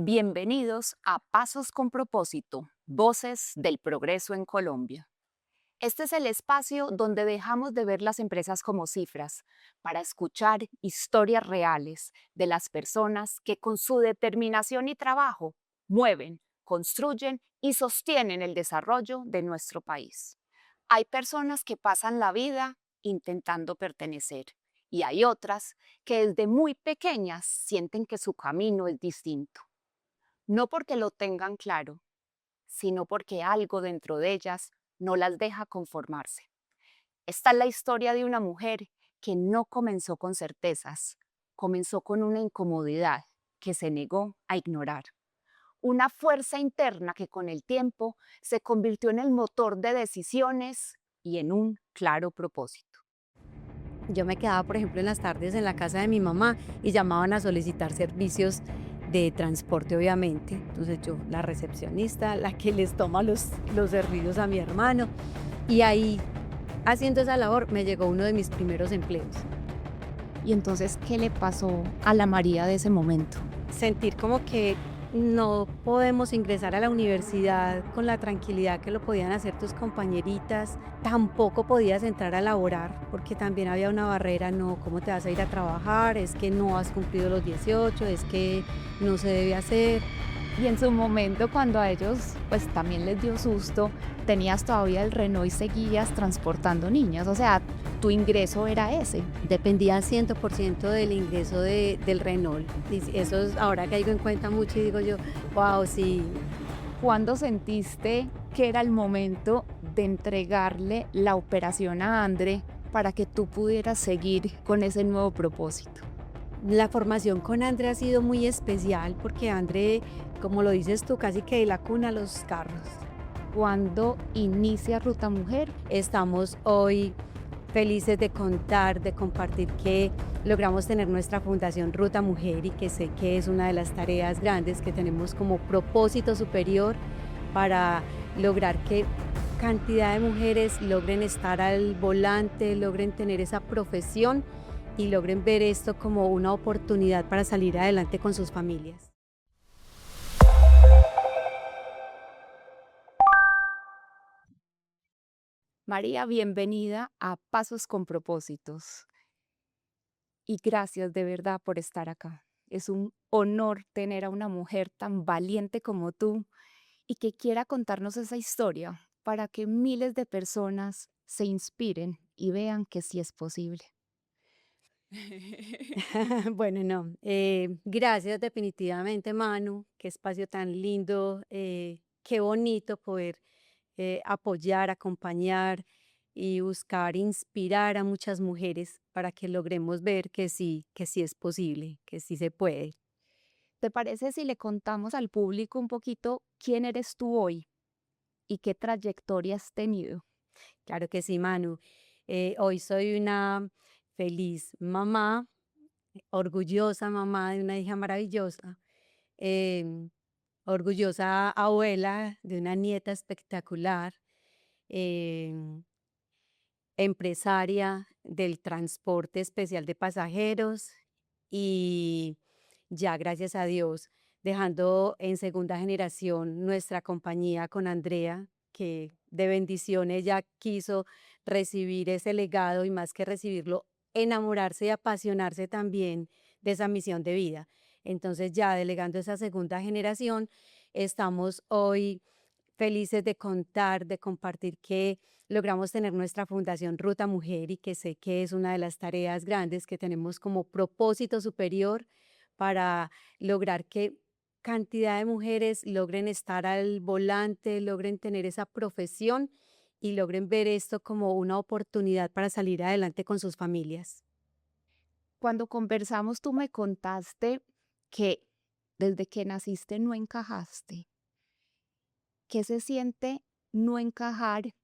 Bienvenidos a Pasos con Propósito, Voces del Progreso en Colombia. Este es el espacio donde dejamos de ver las empresas como cifras para escuchar historias reales de las personas que con su determinación y trabajo mueven, construyen y sostienen el desarrollo de nuestro país. Hay personas que pasan la vida intentando pertenecer y hay otras que desde muy pequeñas sienten que su camino es distinto, no porque lo tengan claro, sino porque algo dentro de ellas no las deja conformarse. Esta es la historia de una mujer que no comenzó con certezas, comenzó con una incomodidad que se negó a ignorar. Una fuerza interna que con el tiempo se convirtió en el motor de decisiones y en un claro propósito. Yo me quedaba, por ejemplo, en las tardes en la casa de mi mamá y llamaban a solicitar servicios de transporte, obviamente. Entonces yo, la recepcionista, la que les toma los servicios a mi hermano. Y ahí, haciendo esa labor, me llegó uno de mis primeros empleos. Y entonces, ¿qué le pasó a la María de ese momento? Sentir como que no podemos ingresar a la universidad con la tranquilidad que lo podían hacer tus compañeritas, tampoco podías entrar a laborar porque también había una barrera, no, ¿cómo te vas a ir a trabajar? Es que no has cumplido los 18, es que no se debe hacer. Y en su momento, cuando a ellos pues también les dio susto, tenías todavía el Renault y seguías transportando niñas, o sea, tu ingreso era ese. Dependía 100% del ingreso del Renault. Y eso es, ahora caigo en cuenta mucho y digo yo, wow, sí. ¿Cuándo sentiste que era el momento de entregarle la operación a André para que tú pudieras seguir con ese nuevo propósito? La formación con André ha sido muy especial porque André, como lo dices tú, casi que de la cuna a los carros. ¿Cuándo inicia Ruta Mujer? Estamos hoy felices de contar, de compartir que logramos tener nuestra fundación Ruta Mujer y que sé que es una de las tareas grandes que tenemos como propósito superior para lograr que cantidad de mujeres logren estar al volante, logren tener esa profesión y logren ver esto como una oportunidad para salir adelante con sus familias. María, bienvenida a Pasos con Propósitos y gracias de verdad por estar acá. Es un honor tener a una mujer tan valiente como tú y que quiera contarnos esa historia para que miles de personas se inspiren y vean que sí es posible. Bueno, no, gracias definitivamente, Manu, qué espacio tan lindo, qué bonito poder apoyar, acompañar y buscar inspirar a muchas mujeres para que logremos ver que sí es posible, que sí se puede. ¿Te parece si le contamos al público un poquito quién eres tú hoy y qué trayectoria has tenido? Claro que sí, Manu. Hoy soy una feliz mamá, orgullosa mamá de una hija maravillosa, em, orgullosa abuela de una nieta espectacular, em, empresaria del transporte especial de pasajeros y ya, gracias a Dios, dejando en segunda generación nuestra compañía con Andrea, que de bendición ella quiso recibir ese legado y más que recibirlo, enamorarse y apasionarse también de esa misión de vida. Entonces ya delegando esa segunda generación, estamos hoy felices de contar, de compartir que logramos tener nuestra fundación Ruta Mujer y que sé que es una de las tareas grandes que tenemos como propósito superior para lograr que cantidad de mujeres logren estar al volante, logren tener esa profesión y logren ver esto como una oportunidad para salir adelante con sus familias. Cuando conversamos, tú me contaste que desde que naciste no encajaste. ¿Qué se siente no encajar?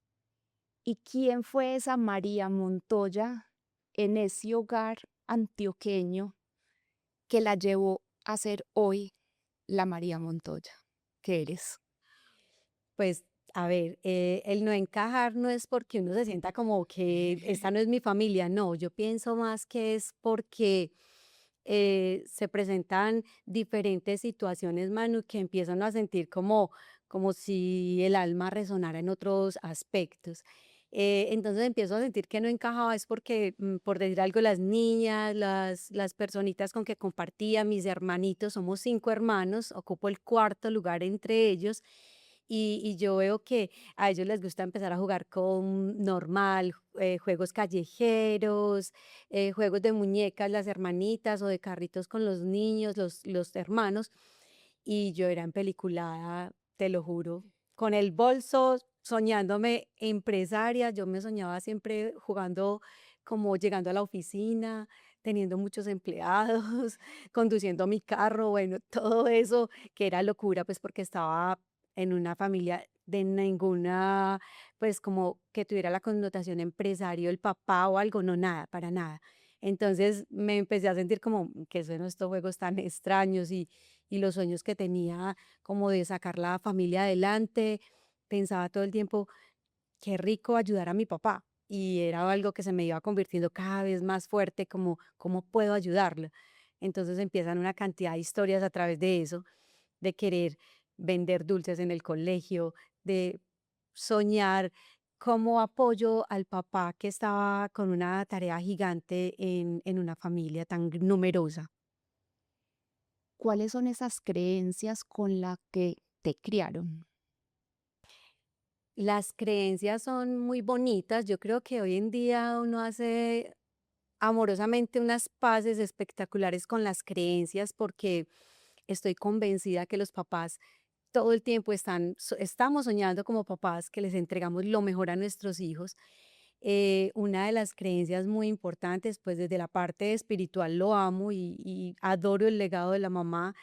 ¿Y quién fue esa María Montoya en ese hogar antioqueño que la llevó a ser hoy la María Montoya que eres? Pues, a ver, el no encajar no es porque uno se sienta como que esta no es mi familia, no, yo pienso más que es porque se presentan diferentes situaciones, Manu, que empiezan a sentir como si el alma resonara en otros aspectos. Entonces empiezo a sentir que no encajaba, es porque, por decir algo, las niñas, las personitas con que compartía, mis hermanitos, somos 5 hermanos, ocupo el cuarto lugar entre ellos, y yo veo que a ellos les gusta empezar a jugar con normal, juegos callejeros, juegos de muñecas, las hermanitas, o de carritos con los niños, los hermanos, y yo era empeliculada, te lo juro, con el bolso, soñándome empresaria. Yo me soñaba siempre jugando, como llegando a la oficina, teniendo muchos empleados, conduciendo mi carro, bueno, todo eso que era locura, pues porque estaba en una familia de ninguna, pues como que tuviera la connotación empresario, el papá o algo, no, nada, para nada. Entonces me empecé a sentir como que son estos juegos tan extraños, y los sueños que tenía como de sacar la familia adelante. Pensaba todo el tiempo, qué rico ayudar a mi papá. Y era algo que se me iba convirtiendo cada vez más fuerte, como, ¿cómo puedo ayudarlo? Entonces empiezan una cantidad de historias a través de eso, de querer vender dulces en el colegio, de soñar cómo apoyo al papá que estaba con una tarea gigante en una familia tan numerosa. ¿Cuáles son esas creencias con las que te criaron? Las creencias son muy bonitas. Yo creo que hoy en día uno hace amorosamente unas paces espectaculares con las creencias, porque estoy convencida que los papás todo el tiempo estamos soñando como papás que les entregamos lo mejor a nuestros hijos. Una de las creencias muy importantes, pues desde la parte espiritual lo amo y adoro el legado de la mamá.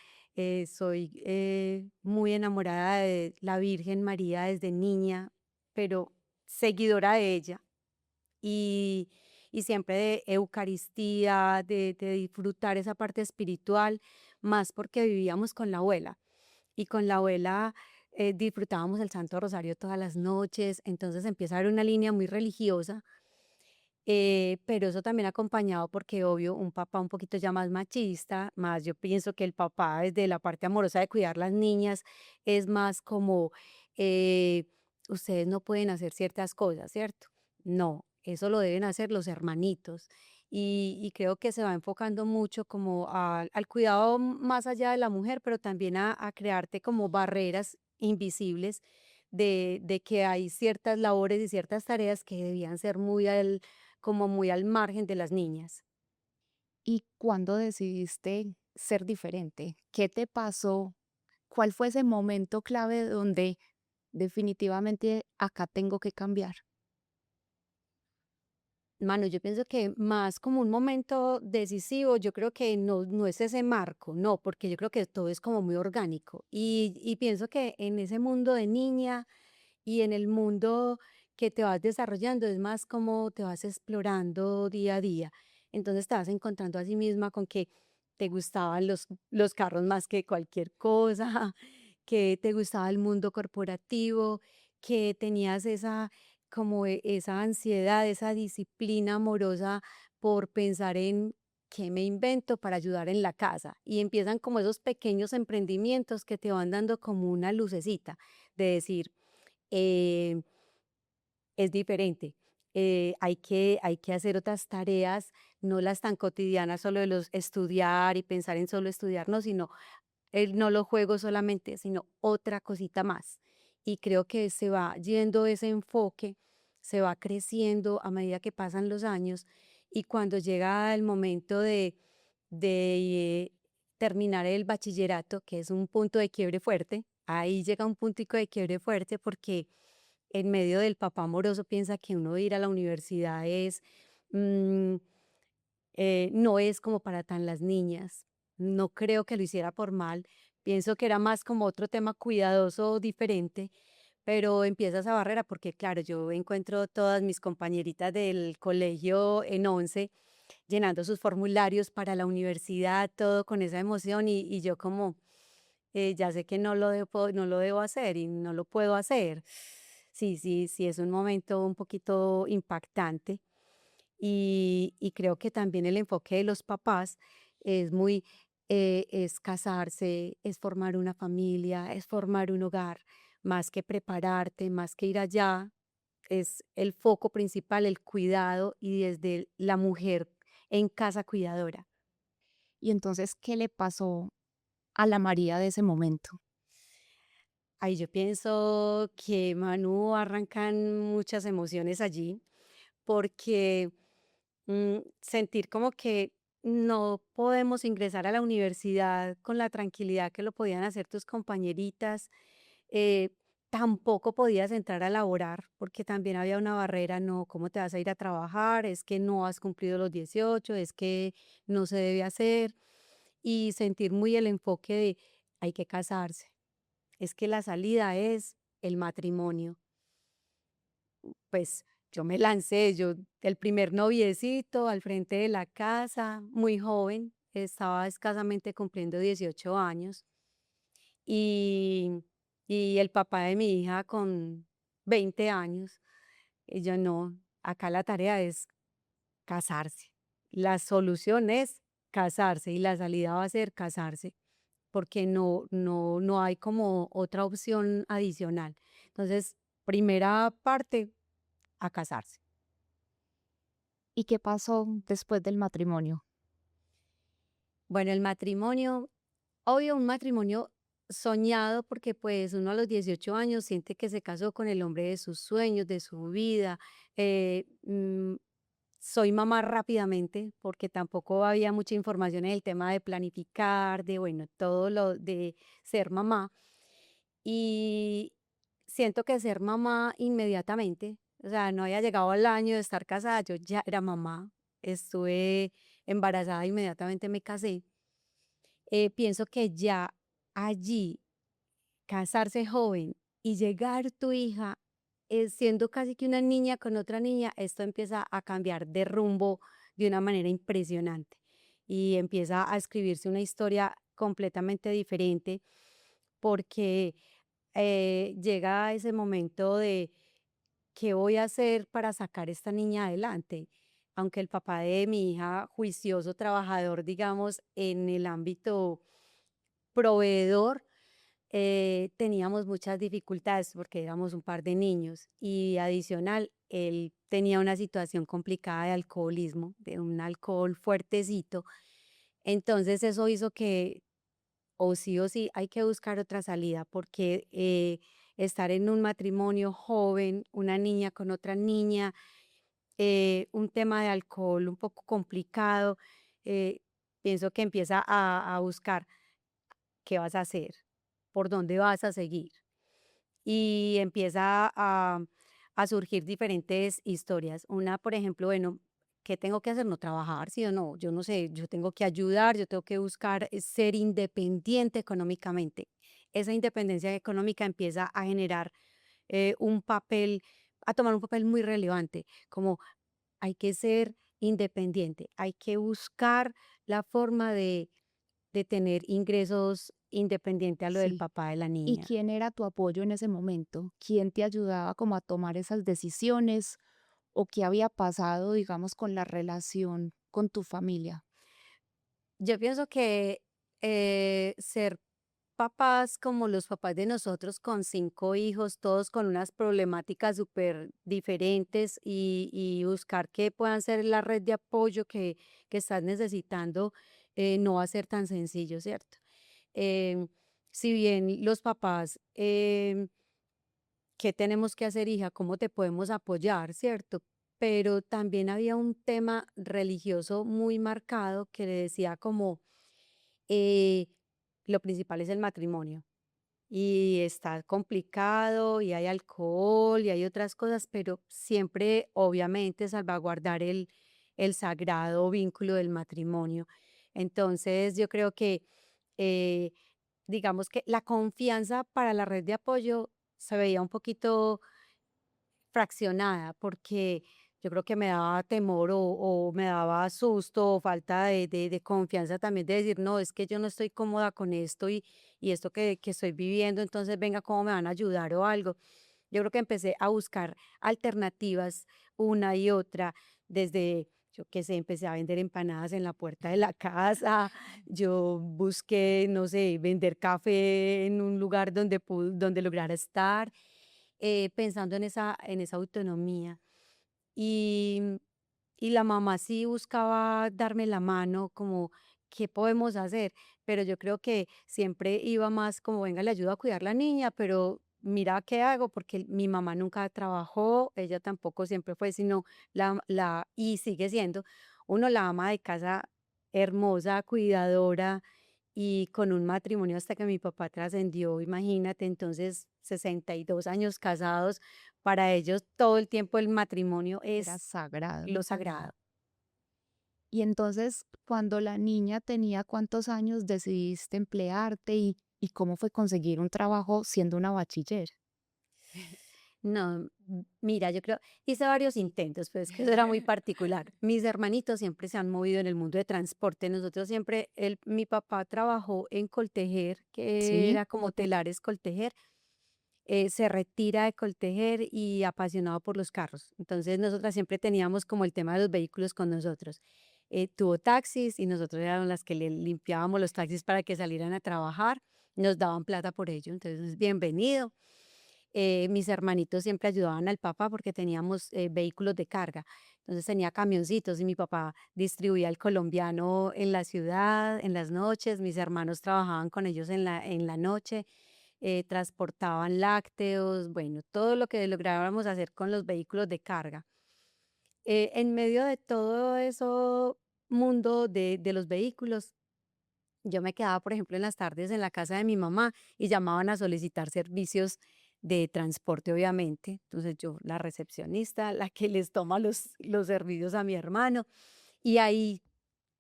Soy muy enamorada de la Virgen María desde niña, pero seguidora de ella, y, y siempre de Eucaristía, de disfrutar esa parte espiritual, más porque vivíamos con la abuela, y con la abuela disfrutábamos el Santo Rosario todas las noches. Entonces empieza a haber una línea muy religiosa, pero eso también acompañado porque, obvio, un papá un poquito ya más machista, más yo pienso que el papá desde la parte amorosa de cuidar las niñas es más como, eh, ustedes no pueden hacer ciertas cosas, ¿cierto? No, eso lo deben hacer los hermanitos. Y creo que se va enfocando mucho como al cuidado más allá de la mujer, pero también a crearte como barreras invisibles de que hay ciertas labores y ciertas tareas que debían ser como muy al margen de las niñas. ¿Y cuándo decidiste ser diferente? ¿Qué te pasó? ¿Cuál fue ese momento clave donde definitivamente acá tengo que cambiar? Mano, yo pienso que más como un momento decisivo, yo creo que no es ese marco, no, porque yo creo que todo es como muy orgánico. Y pienso que en ese mundo de niña y en el mundo que te vas desarrollando, es más como te vas explorando día a día. Entonces te vas encontrando a sí misma con que te gustaban los carros más que cualquier cosa, que te gustaba el mundo corporativo, que tenías esa ansiedad, esa disciplina amorosa por pensar en qué me invento para ayudar en la casa. Y empiezan como esos pequeños emprendimientos que te van dando como una lucecita de decir, eh, es diferente. Hay que hacer otras tareas, no las tan cotidianas, solo de los estudiar y pensar en solo estudiar, no, sino no lo juego solamente, sino otra cosita más. Y creo que se va yendo ese enfoque, se va creciendo a medida que pasan los años, y cuando llega el momento de terminar el bachillerato, que es un punto de quiebre fuerte, ahí llega un puntico de quiebre fuerte porque en medio del papá amoroso piensa que uno ir a la universidad mm, no es como para tan las niñas. No creo que lo hiciera por mal. Pienso que era más como otro tema cuidadoso, diferente, pero empieza esa barrera porque, claro, yo encuentro todas mis compañeritas del colegio en 11 llenando sus formularios para la universidad, todo con esa emoción, y yo como, ya sé que no lo debo hacer y no lo puedo hacer. Sí, sí, sí, es un momento un poquito impactante. Y creo que también el enfoque de los papás es muy, es casarse, es formar una familia, es formar un hogar, más que prepararte, más que ir allá, es el foco principal, el cuidado y desde la mujer en casa cuidadora. Y entonces, ¿qué le pasó a la María de ese momento? Ahí yo pienso que Manu arrancan muchas emociones allí, porque sentir como que no podemos ingresar a la universidad con la tranquilidad que lo podían hacer tus compañeritas, eh, tampoco podías entrar a laborar porque también había una barrera, no, ¿cómo te vas a ir a trabajar? Es que no has cumplido los 18, es que no se debe hacer y sentir muy el enfoque de hay que casarse, es que la salida es el matrimonio. Pues yo me lancé, yo el primer noviecito al frente de la casa, muy joven, estaba escasamente cumpliendo 18 años y, y el papá de mi hija con 20 años. Y yo no, acá la tarea es casarse. La solución es casarse y la salida va a ser casarse porque no hay como otra opción adicional. Entonces, primera parte, a casarse. ¿Y qué pasó después del matrimonio? Bueno, el matrimonio, obvio, un matrimonio soñado porque pues uno a los 18 años siente que se casó con el hombre de sus sueños, de su vida. eh, mm, Soy mamá rápidamente porque tampoco había mucha información en el tema de planificar, de bueno, todo lo de ser mamá. Y siento que ser mamá inmediatamente, o sea, no había llegado al año de estar casada, yo ya era mamá, estuve embarazada, inmediatamente me casé. Pienso que ya allí, casarse joven y llegar tu hija, siendo casi que una niña con otra niña, esto empieza a cambiar de rumbo de una manera impresionante y empieza a escribirse una historia completamente diferente porque llega ese momento de qué voy a hacer para sacar esta niña adelante. Aunque el papá de mi hija, juicioso, trabajador, digamos, en el ámbito proveedor, teníamos muchas dificultades porque éramos un par de niños y adicional, él tenía una situación complicada de alcoholismo, de un alcohol fuertecito. Entonces eso hizo que o sí hay que buscar otra salida porque estar en un matrimonio joven, una niña con otra niña, un tema de alcohol un poco complicado, eh, pienso que empieza a buscar qué vas a hacer, por dónde vas a seguir. Y empieza a surgir diferentes historias. Una, por ejemplo, bueno, ¿qué tengo que hacer? No trabajar, sí o no. Yo no sé, yo tengo que ayudar, yo tengo que buscar ser independiente económicamente. Esa independencia económica empieza a generar un papel, a tomar un papel muy relevante, como hay que ser independiente, hay que buscar la forma de tener ingresos independiente a lo del Sí. papá de la ¿Y niña. quién era tu apoyo en ese momento? ¿Quién te ayudaba como a tomar esas decisiones? ¿O qué había pasado, digamos, con la relación con tu familia? Yo pienso que ser papás como los papás de nosotros con 5 hijos, todos con unas problemáticas súper diferentes y buscar que puedan ser la red de apoyo que estás necesitando, no va a ser tan sencillo, ¿cierto? Em, si bien los papás ¿qué tenemos que hacer, hija? ¿Cómo te podemos apoyar? ¿Cierto? Pero también había un tema religioso muy marcado que le decía como, eh, lo principal es el matrimonio y está complicado y hay alcohol y hay otras cosas, pero siempre, obviamente, salvaguardar el sagrado vínculo del matrimonio. Entonces, yo creo que, eh, digamos que la confianza para la red de apoyo se veía un poquito fraccionada, porque yo creo que me daba temor o me daba susto o falta de confianza también de decir, no, es que yo no estoy cómoda con esto y esto que estoy viviendo, entonces venga, ¿cómo me van a ayudar o algo? Yo creo que empecé a buscar alternativas una y otra, desde yo qué sé, empecé a vender empanadas en la puerta de la casa, yo busqué, no sé, vender café en un lugar donde lograra estar, pensando en esa autonomía. Y, y la mamá sí buscaba darme la mano, como, ¿qué podemos hacer? Pero yo creo que siempre iba más como, venga, le ayudo a cuidar la niña, pero mira qué hago, porque mi mamá nunca trabajó, ella tampoco siempre fue, sino y sigue siendo, uno la ama de casa hermosa, cuidadora y con un matrimonio hasta que mi papá trascendió, imagínate, entonces 62 años casados, para ellos todo el tiempo el matrimonio Era es sagrado. lo sagrado. Y entonces, cuando la niña tenía cuántos años, decidiste emplearte y cómo fue conseguir un trabajo siendo una bachiller. No, mira, yo creo, hice varios intentos, pero es que eso era muy particular. Mis hermanitos siempre se han movido en el mundo de transporte. Nosotros siempre, mi papá trabajó en Coltejer, que Sí, era como Telares Coltejer, se retira de Coltejer y apasionado por los carros. Entonces, nosotras siempre teníamos como el tema de los vehículos con nosotros. Tuvo taxis y nosotros éramos las que le limpiábamos los taxis para que salieran a trabajar. Nos daban plata por ello. Entonces, bienvenido. Mis hermanitos siempre ayudaban al papá porque teníamos vehículos de carga. Entonces tenía camioncitos y mi papá distribuía el colombiano en la ciudad, en las noches. Mis hermanos trabajaban con ellos en la noche, transportaban lácteos, bueno, todo lo que lográbamos hacer con los vehículos de carga. En medio de todo eso mundo de los vehículos, yo me quedaba, por ejemplo, en las tardes en la casa de mi mamá y llamaban a solicitar servicios de transporte, obviamente. Entonces yo, la recepcionista, la que les toma los servicios a mi hermano. Y ahí,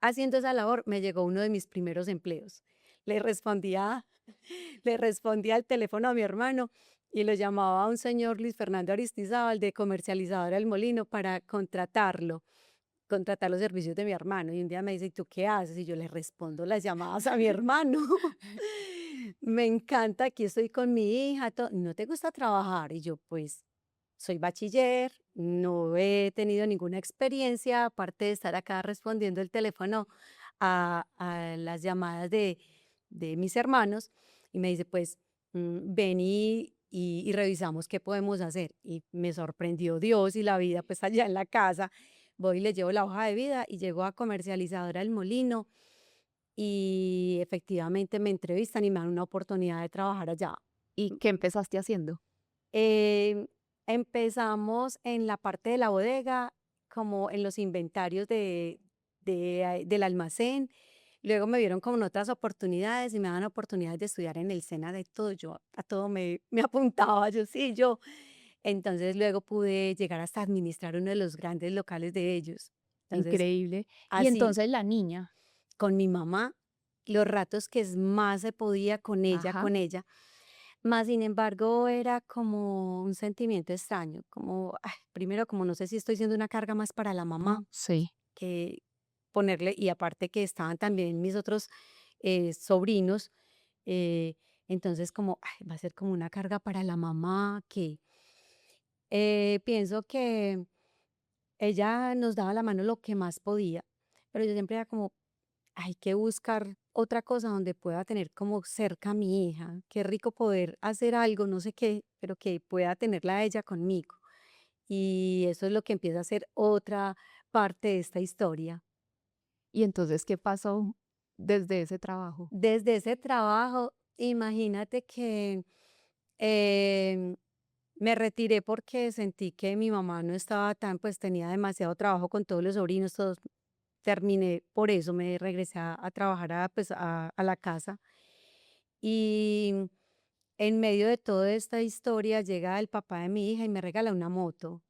haciendo esa labor, me llegó uno de mis primeros empleos. Le respondía, le respondía al teléfono a mi hermano y lo llamaba a un señor Luis Fernando Aristizábal de Comercializadora El Molino para contratar los servicios de mi hermano. Y un día me dice: "¿Y tú qué haces?". Y yo le respondo las llamadas a mi hermano. Me encanta, aquí estoy con mi hija, ¿no te gusta trabajar? Y yo, pues, soy bachiller, no he tenido ninguna experiencia, aparte de estar acá respondiendo el teléfono a las llamadas de mis hermanos. Y me dice, pues, ven y revisamos qué podemos hacer. Y me sorprendió Dios y la vida, pues allá en la casa. Voy y le llevo la hoja de vida y llego a Comercializadora El Molino y efectivamente me entrevistan y me dan una oportunidad de trabajar allá. ¿y qué empezaste haciendo? Em, Empezamos en la parte de la bodega, como en los inventarios del almacén. Luego me vieron como en otras oportunidades y me daban oportunidades de estudiar en el SENA de todo. Yo a todo me apuntaba, yo sí, yo. Entonces luego pude llegar hasta administrar uno de los grandes locales de ellos. Entonces, Increíble. Y así entonces la niña, con mi mamá, los ratos que más se podía ajá, con ella, más sin embargo era como un sentimiento extraño, como, ay, primero como no sé si estoy siendo una carga más para la mamá, sí. que ponerle, y aparte que estaban también mis otros sobrinos, eh, entonces como, ay, va a ser como una carga para la mamá, que pienso que ella nos daba la mano lo que más podía, pero yo siempre era como, hay que buscar otra cosa donde pueda tener como cerca a mi hija. Qué rico poder hacer algo, no sé qué, pero que pueda tenerla a ella conmigo. Y eso es lo que empieza a ser otra parte de esta historia. ¿Y entonces qué pasó desde ese trabajo? Desde ese trabajo, imagínate que em, me retiré porque sentí que mi mamá no estaba tan, pues tenía demasiado trabajo con todos los sobrinos, todos. Terminé por eso, me regresé a trabajar a la casa. Y en medio de toda esta historia llega el papá de mi hija y me regala una moto.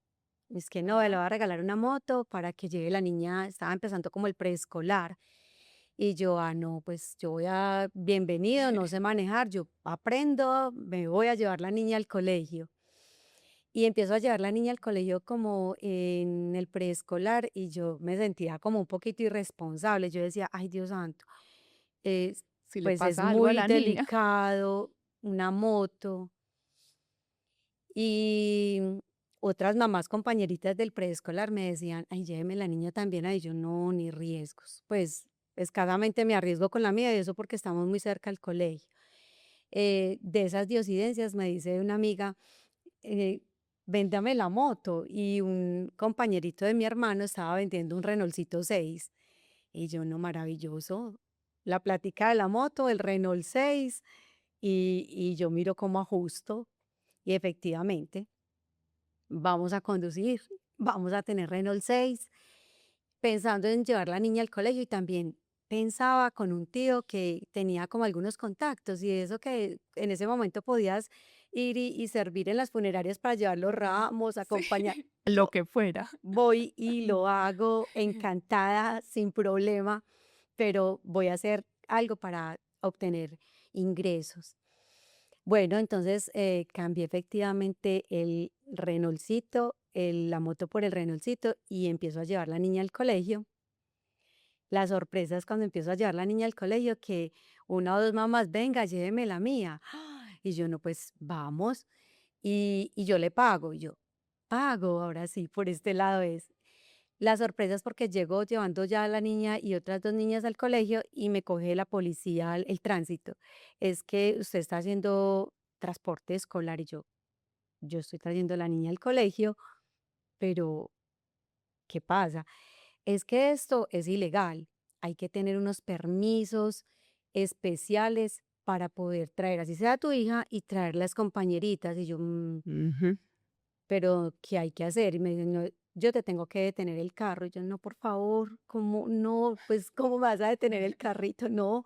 Es que no, le Ajá. va a regalar una moto para que lleve la niña, estaba empezando como el preescolar. Y yo, no, pues yo voy a, bienvenido, no sé manejar, yo aprendo, me voy a llevar la niña al colegio. Y empiezo a llevar la niña al colegio como en el preescolar y yo me sentía como un poquito irresponsable. Yo decía, ay, Dios santo, es, Si le pues es pasa algo a muy la niña. delicado, una moto. Y otras mamás compañeritas del preescolar me decían: "Ay, lléveme la niña también ahí", yo: "No, ni riesgos". Pues, escasamente me arriesgo con la mía, y eso porque estamos muy cerca al colegio. De esas diosidencias me dice una amiga, eh, véndame la moto, y un compañerito de mi hermano estaba vendiendo un Renaultito 6, y yo: "No, maravilloso". La plática de la moto, el Renault 6, y yo miro cómo ajusto, y efectivamente, vamos a conducir, vamos a tener Renault 6, pensando en llevar la niña al colegio, y también pensaba con un tío que tenía como algunos contactos, y eso que en ese momento podías ir y servir en las funerarias para llevar los ramos, Sí, acompañar. lo Yo que fuera. voy y lo hago encantada, sin problema, pero voy a hacer algo para obtener ingresos. Bueno, entonces, cambié efectivamente el Renaultcito, la moto por el Renaultcito, y empiezo a llevar la niña al colegio. La sorpresa es cuando empiezo a llevar la niña al colegio, que una o 2 mamás: "Venga, lléveme la mía". Y yo: "No, pues vamos". Y yo le pago, y yo: "Pago, ahora sí, por este lado es". La sorpresa es porque llego llevando ya a la niña y otras 2 niñas al colegio, y me coge la policía, el tránsito. "Es que usted está haciendo transporte escolar", y yo estoy trayendo a la niña al colegio, pero ¿qué pasa? Es que esto es ilegal. Hay que tener unos permisos especiales para poder traer, así sea tu hija, y traer las compañeritas". Y yo: Ujú. pero ¿qué hay que hacer?". Y me dicen: "No, yo te tengo que detener el carro". Y yo: "No, por favor, ¿cómo no? Pues, ¿cómo me vas a detener el carrito? No,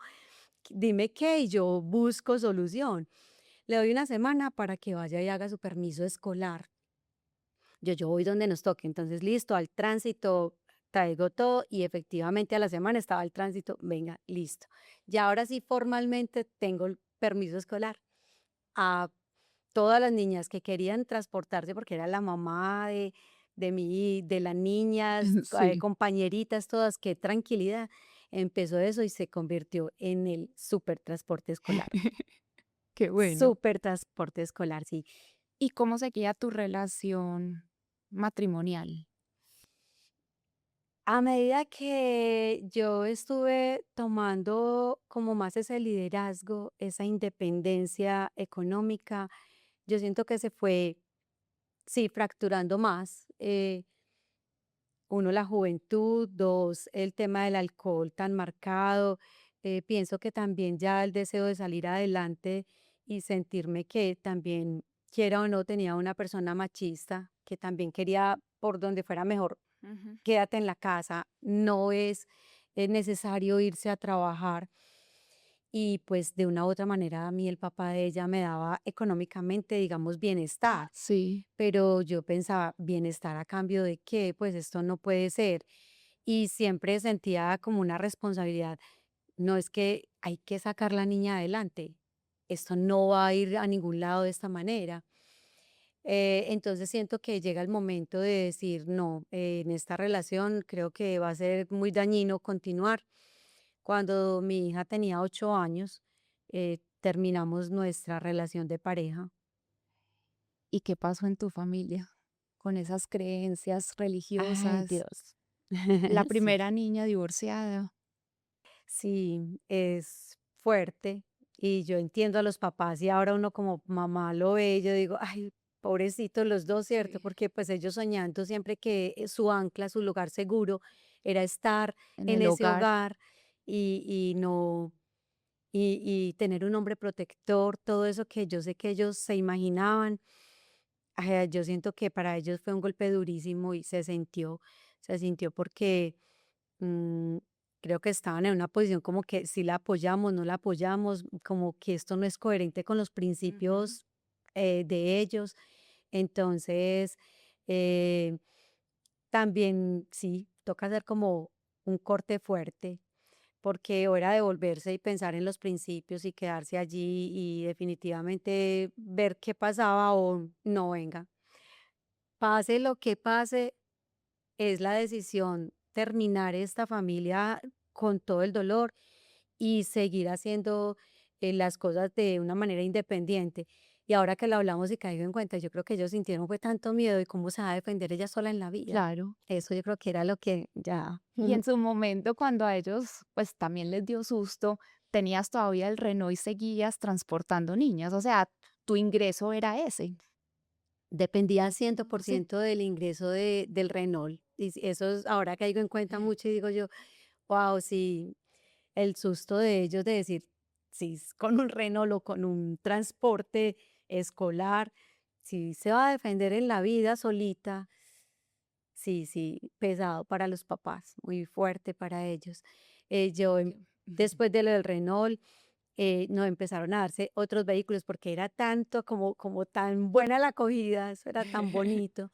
dime qué, y yo busco solución". Le doy una semana para que vaya y haga su permiso escolar. Yo voy donde nos toque. Entonces, listo, al tránsito, traigo todo, y efectivamente a la semana estaba el tránsito, venga, listo. Y ahora sí formalmente tengo el permiso escolar. A todas las niñas que querían transportarse, porque era la mamá de las niñas, Sí. compañeritas todas, qué tranquilidad. Empezó eso y se convirtió en el supertransporte escolar. Qué bueno. Supertransporte escolar, sí. ¿Y cómo seguía tu relación matrimonial? A medida que yo estuve tomando como más ese liderazgo, esa independencia económica, yo siento que se fue, sí, fracturando más. Uno, la juventud; dos, el tema del alcohol tan marcado. Pienso que también ya el deseo de salir adelante y sentirme que también, quiera o no, tenía una persona machista que también quería por donde fuera mejor: Ujú. quédate en la casa, no es necesario irse a trabajar. Y pues de una u otra manera a mí el papá de ella me daba económicamente, digamos, bienestar, Sí. pero yo pensaba: ¿bienestar a cambio de qué? Pues esto no puede ser. Y siempre sentía como una responsabilidad: no, es que hay que sacar la niña adelante, esto no va a ir a ningún lado de esta manera. Entonces siento que llega el momento de decir: no, en esta relación creo que va a ser muy dañino continuar. Cuando mi hija tenía 8 años, terminamos nuestra relación de pareja. ¿Y qué pasó en tu familia con esas creencias Ay, religiosas? Dios. La Sí. primera niña divorciada. Sí, es fuerte, y yo entiendo a los papás, y ahora uno como mamá lo ve, y yo digo: "Ay, pobrecitos los 2", ¿cierto? Sí. Porque, pues, ellos soñando siempre que, su ancla, su lugar seguro era estar En en el ese hogar. hogar, y no, y tener un hombre protector, todo eso que yo sé que ellos se imaginaban. Yo siento que para ellos fue un golpe durísimo, y se sintió porque, mm, creo que estaban en una posición como que si la apoyamos, no la apoyamos, como que esto no es coherente con los Ujú. principios, de ellos. Entonces, eh, también sí, toca hacer como un corte fuerte, porque o era devolverse y pensar en los principios y quedarse allí y definitivamente ver qué pasaba, o no, venga, pase lo que pase, es la decisión terminar esta familia con todo el dolor y seguir haciendo, las cosas de una manera independiente. Y ahora que lo hablamos y caigo en cuenta, yo creo que ellos sintieron fue tanto miedo y cómo se va a defender ella sola en la vida. Claro. Eso yo creo que era lo que ya. Y en su momento, cuando a ellos, pues, también les dio susto, tenías todavía el Renault y seguías transportando niñas, o sea, tu ingreso era ese. Dependía ciento por Sí. ciento del ingreso del Renault. Y eso es ahora caigo en cuenta mucho y digo yo, wow, sí, el susto de ellos de decir, si es con un Renault o con un transporte escolar, si se va a defender en la vida solita, sí, sí, pesado para los papás, muy fuerte para ellos. Que Después de lo del Renault, nos empezaron a darse otros vehículos porque era tanto como tan buena la acogida, eso era tan bonito.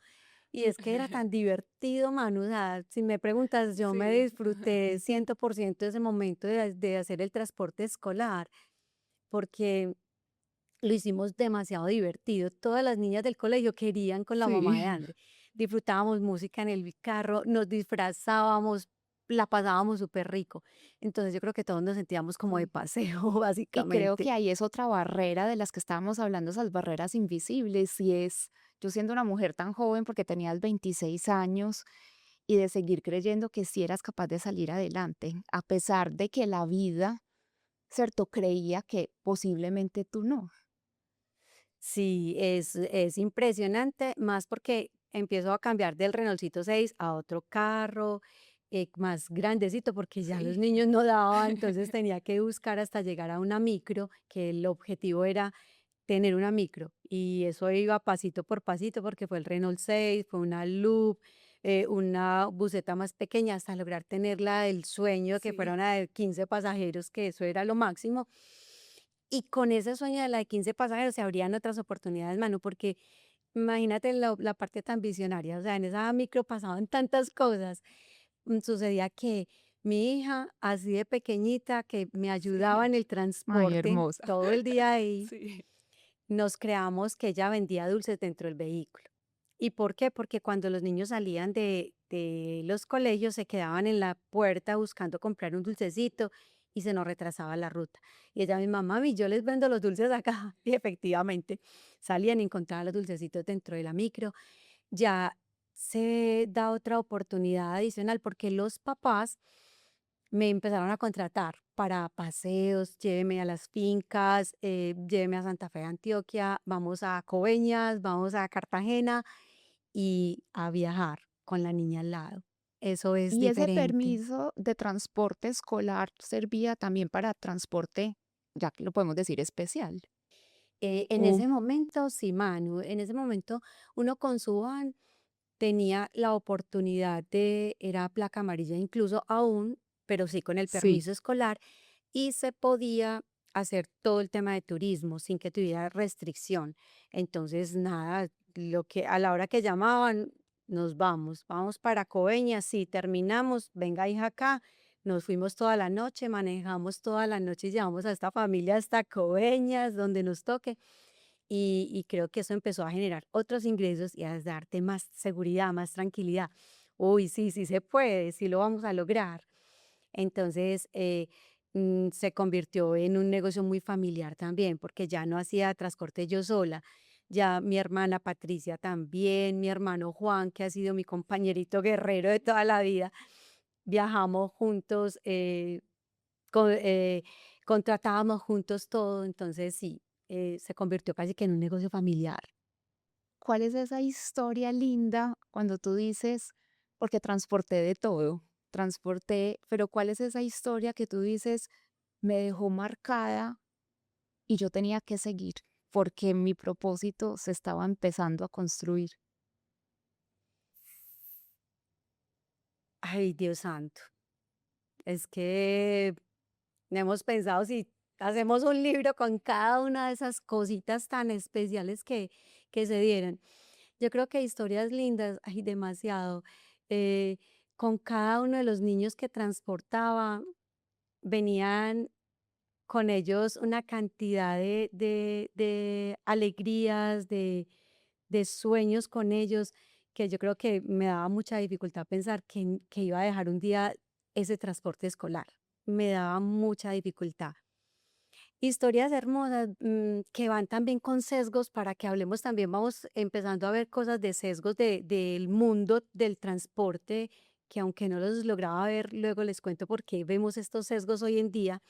Y es que era tan divertido, Manu, o sea, si me preguntas, yo me Sí. disfruté 100% ese momento de hacer el transporte escolar, porque lo hicimos demasiado divertido. Todas las niñas del colegio querían con la mamá Sí. de André. Disfrutábamos música en el carro, nos disfrazábamos, la pasábamos súper rico. Entonces yo creo que todos nos sentíamos como de Mm. paseo, Y creo básicamente. que ahí es otra barrera de las que estábamos hablando, esas barreras invisibles, y es, yo siendo una mujer tan joven, porque tenías 26 años, y de seguir creyendo que sí eras capaz de salir adelante, a pesar de que la vida, ¿cierto?, creía que posiblemente tú no. Sí, es impresionante, más porque empiezo a cambiar del Renaultito 6 a otro carro, más grandecito, porque ya los Sí. niños no daban, entonces tenía que buscar hasta llegar a una micro, que el objetivo era tener una micro, y eso iba pasito por pasito, porque fue el Renault 6, fue una Loop, una buseta más pequeña, hasta lograr tener la del sueño, que fuera Sí. una de 15 pasajeros, que eso era lo máximo. Y con ese sueño de la de 15 pasajeros se abrían otras oportunidades, Manu, porque imagínate la parte tan visionaria, o sea, en esa micro pasaban tantas cosas. Sucedía que mi hija, así de pequeñita, que me ayudaba Sí. en el Ay, transporte hermosa. todo el día ahí, Sí. nos creamos que ella vendía dulces dentro del vehículo. ¿Y por qué? Porque cuando los niños salían de los colegios se quedaban en la puerta buscando comprar un dulcecito y se nos retrasaba la ruta. Y ella, mi mamá, mami, yo les vendo los dulces acá. Y efectivamente salían y encontraban los dulcecitos dentro de la micro. Ya se da otra oportunidad adicional porque los papás me empezaron a contratar para paseos, lléveme a las fincas, lléveme a Santa Fe de Antioquia, vamos a Coveñas, vamos a Cartagena y a viajar con la niña al lado. Eso es Y ese diferente. permiso de transporte escolar servía también para transporte, ya que lo podemos decir especial. En Uh, ese momento, sí, Manu, en ese momento uno con su van tenía la oportunidad de, era placa amarilla incluso aún, pero sí con el sí. permiso escolar y se podía hacer todo el tema de turismo sin que tuviera restricción. Entonces, nada, lo que a la hora que llamaban, nos vamos para Coveñas, sí, terminamos, venga hija acá, nos fuimos toda la noche, manejamos toda la noche y llevamos a esta familia hasta Coveñas, donde nos toque. Y creo que eso empezó a generar otros ingresos y a darte más seguridad, más tranquilidad. Uy, sí, sí se puede, sí lo vamos a lograr. Entonces, se convirtió en un negocio muy familiar también, porque ya no hacía transporte yo sola, ya mi hermana Patricia también, mi hermano Juan, que ha sido mi compañerito guerrero de toda la vida, viajamos juntos, contratábamos juntos todo, entonces sí, se convirtió casi que en un negocio familiar. ¿Cuál es esa historia linda cuando tú dices, porque transporté de todo, transporté, pero cuál es esa historia que tú dices, me dejó marcada y yo tenía que seguir, porque mi propósito se estaba empezando a construir? Ay, Dios santo, es que hemos pensado si hacemos un libro con cada una de esas cositas tan especiales que se dieron. Yo creo que historias lindas, hay demasiado. Eh, con cada uno de los niños que transportaba, venían con ellos una cantidad de alegrías, de sueños con ellos, que yo creo que me daba mucha dificultad pensar que iba a dejar un día ese transporte escolar. Me daba mucha dificultad. Historias hermosas, que van también con sesgos para que hablemos también, vamos empezando a ver cosas de sesgos del mundo del transporte, que aunque no los lograba ver, luego les cuento por qué vemos estos sesgos hoy en día.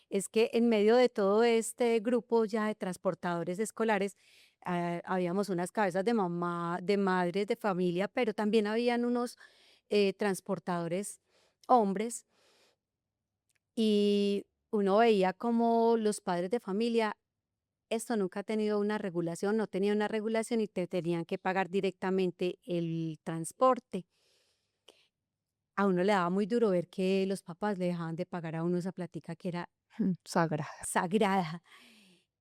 Es que en medio de todo este grupo ya de transportadores escolares, habíamos unas cabezas de mamá, de madres de familia, pero también habían unos transportadores hombres y uno veía como los padres de familia, esto nunca ha tenido una regulación, no tenía una regulación y te tenían que pagar directamente el transporte. A uno le daba muy duro ver que los papás le dejaban de pagar a uno esa plática que era Sagrada. sagrada.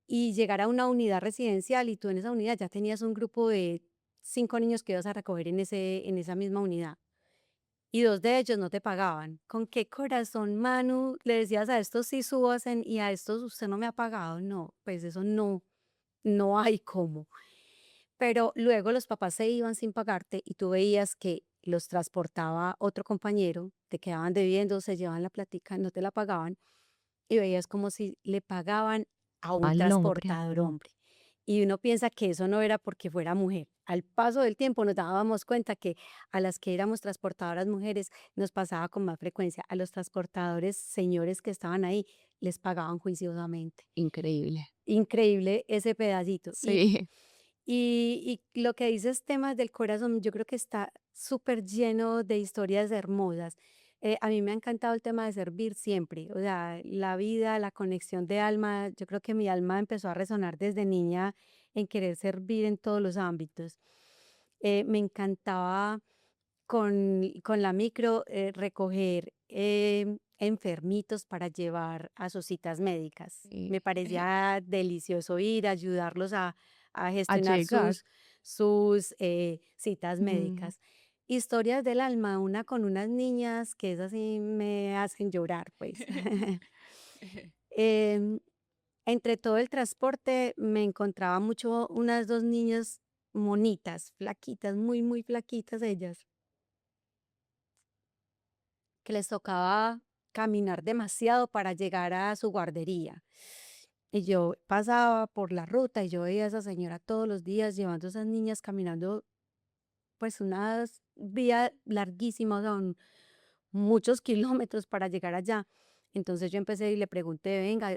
Y llegar a una unidad residencial y tú en esa unidad ya tenías un grupo de 5 niños que ibas a recoger en esa misma unidad. Y 2 de ellos no te pagaban. ¿Con qué corazón, Manu, le decías a estos sí súbasen y a estos usted no me ha pagado? No, pues eso no, no hay cómo. Pero luego los papás se iban sin pagarte y tú veías que los transportaba otro compañero, te quedaban debiendo, se llevaban la plática, no te la pagaban y veías como si le pagaban a un Al hombre, transportador no. hombre. Y uno piensa que eso no era porque fuera mujer. Al paso del tiempo nos dábamos cuenta que a las que éramos transportadoras mujeres nos pasaba con más frecuencia. A los transportadores señores que estaban ahí les pagaban juiciosamente. Increíble. Increíble ese pedacito. Sí. Y lo que dices, temas del corazón, yo creo que está súper lleno de historias hermosas. A mí me ha encantado el tema de servir siempre, o sea, la vida, la conexión de alma, yo creo que mi alma empezó a resonar desde niña en querer servir en todos los ámbitos. Me encantaba con la micro recoger enfermitos para llevar a sus citas médicas. Sí. Me parecía delicioso ir, ayudarlos a A gestionar llegar. sus citas Mm. médicas. Historias del alma, una con unas niñas que esas sí me hacen llorar, pues. Em, Entre todo el transporte me encontraba mucho unas 2 niñas monitas, flaquitas, muy, muy flaquitas ellas, que les tocaba caminar demasiado para llegar a su guardería. Y yo pasaba por la ruta y yo veía a esa señora todos los días llevando a esas niñas caminando, pues unas vías larguísimas, son muchos kilómetros para llegar allá. Entonces yo empecé y le pregunté, venga,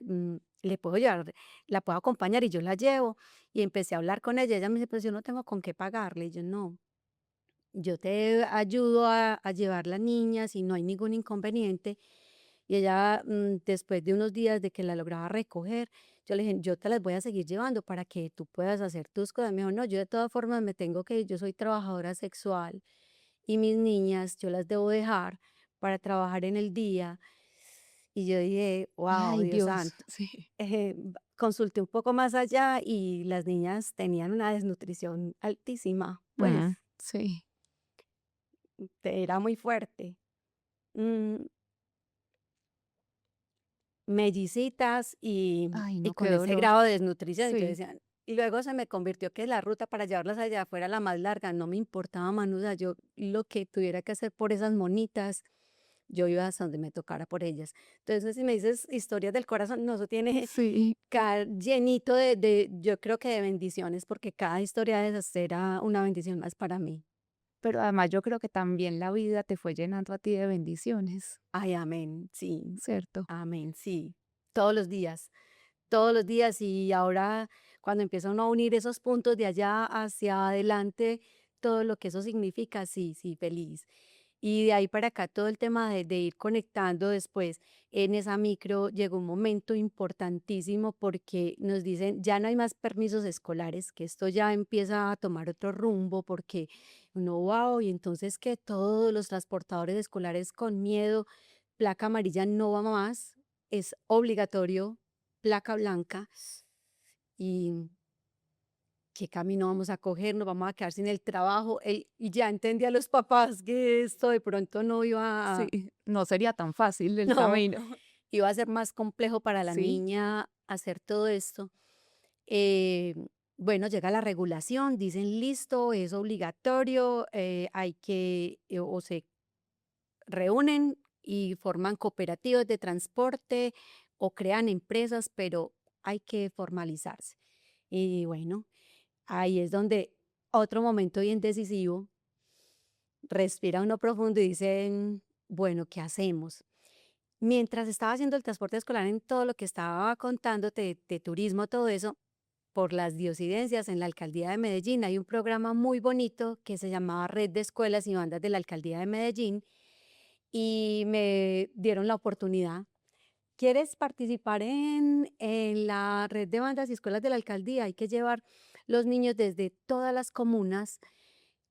¿le puedo llevar, la puedo acompañar? Y yo la llevo. Y empecé a hablar con ella. Ella me dice, pues yo no tengo con qué pagarle. Y yo no. Yo te ayudo a llevar la niña si no hay ningún inconveniente. Y ella, después de unos días de que la lograba recoger, yo le dije, yo te las voy a seguir llevando para que tú puedas hacer tus cosas. Me dijo, no, yo de todas formas me tengo que ir, yo soy trabajadora sexual y mis niñas yo las debo dejar para trabajar en el día. Y yo dije, wow, Ay, Dios Dios. santo. Sí. Consulté un poco más allá y las niñas tenían una desnutrición altísima, pues Sí. era muy fuerte. Mm, Mellicitas Ay, y no, qué con ese dolor. grado de desnutrición. Y yo Sí. decía, y luego se me convirtió que la ruta para llevarlas allá fuera la más larga. No me importaba, Manuda. Yo lo que tuviera que hacer por esas monitas, yo iba hasta donde me tocara por ellas. Entonces, si me dices historias del corazón, no, eso tiene Sí. llenito yo creo que de bendiciones, porque cada historia de esas era una bendición más para mí. Pero además yo creo que también la vida te fue llenando a ti de bendiciones, Ay, amén, sí, ¿cierto? amén, sí. Todos los días y ahora cuando empieza uno a unir esos puntos de allá hacia adelante, todo lo que eso significa, sí, sí, feliz. Y de ahí para acá todo el tema de ir conectando después en esa micro llegó un momento importantísimo porque nos dicen ya no hay más permisos escolares, que esto ya empieza a tomar otro rumbo porque uno, wow, y entonces que todos los transportadores escolares con miedo, placa amarilla no va más, es obligatorio placa blanca y qué camino vamos a coger, nos vamos a quedar sin el trabajo. Y ya entendí a los papás que esto de pronto no iba Sí, a, no sería tan fácil el no, camino. iba a ser más complejo para la Sí. niña hacer todo esto. Eh, bueno, llega la regulación, dicen listo, es obligatorio, hay que, o se reúnen y forman cooperativas de transporte o crean empresas, pero hay que formalizarse. Y bueno, ahí es donde otro momento bien decisivo, respira uno profundo y dice, bueno, ¿qué hacemos? Mientras estaba haciendo el transporte escolar en todo lo que estaba contándote de turismo, todo eso, por las diosidencias en la alcaldía de Medellín hay un programa muy bonito que se llamaba Red de Escuelas y Bandas de la alcaldía de Medellín y me dieron la oportunidad. ¿Quieres participar en la red de bandas y escuelas de la alcaldía? Hay que llevar los niños desde todas las comunas,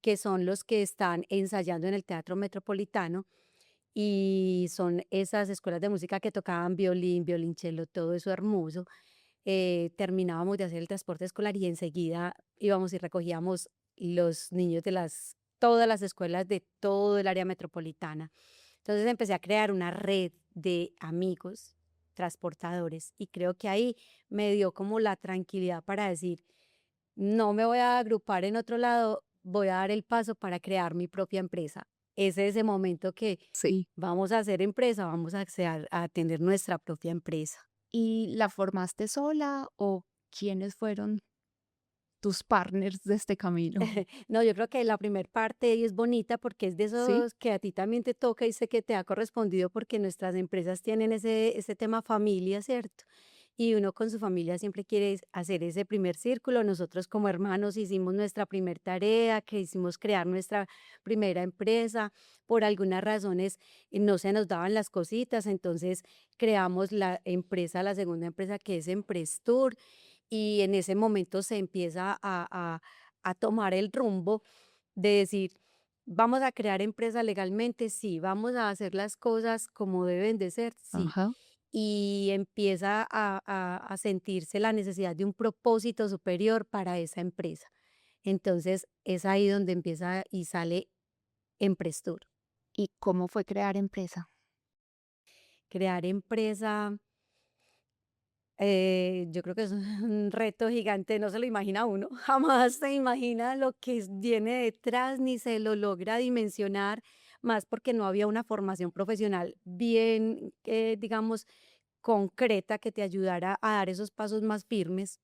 que son los que están ensayando en el Teatro Metropolitano, y son esas escuelas de música que tocaban violín, violonchelo, todo eso hermoso. Terminábamos de hacer el transporte escolar y enseguida íbamos y recogíamos los niños de todas las escuelas de todo el área metropolitana. Entonces empecé a crear una red de amigos transportadores y creo que ahí me dio como la tranquilidad para decir, no me voy a agrupar en otro lado, voy a dar el paso para crear mi propia empresa. Es ese momento que Sí. vamos a hacer empresa, vamos a tener nuestra propia empresa. ¿Y la formaste sola o quiénes fueron tus partners de este camino? No, yo creo que la primer parte ahí es bonita porque es de Sí. esos que a ti también te toca y sé que te ha correspondido porque nuestras empresas tienen ese tema familia, ¿cierto? Y uno con su familia siempre quiere hacer ese primer círculo. Nosotros como hermanos hicimos nuestra primer tarea, que hicimos crear nuestra primera empresa. Por algunas razones no se nos daban las cositas, entonces creamos la empresa, la segunda empresa que es Emprestur y en ese momento se empieza a tomar el rumbo de decir, vamos a crear empresa legalmente, sí, vamos a hacer las cosas como deben de ser, sí. Ajá. Y empieza a sentirse la necesidad de un propósito superior para esa empresa. Entonces es ahí donde empieza y sale Emprestur. ¿Y cómo fue crear empresa? Crear empresa. Yo creo que es un reto gigante, no se lo imagina uno, jamás se imagina lo que viene detrás, ni se lo logra dimensionar, más porque no había una formación profesional bien, digamos, concreta que te ayudara a dar esos pasos más firmes.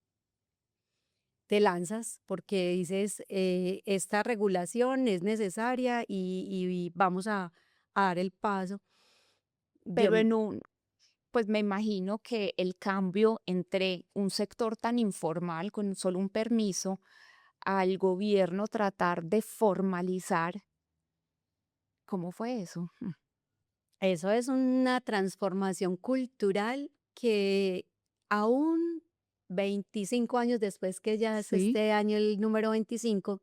Te lanzas porque dices, esta regulación es necesaria y vamos a dar el paso. Yo, Pero en un, pues me imagino que el cambio entre un sector tan informal con solo un permiso al gobierno tratar de formalizar, ¿cómo fue eso? Eso es una transformación cultural que aún 25 años después, que ya es Sí. este año el número 25,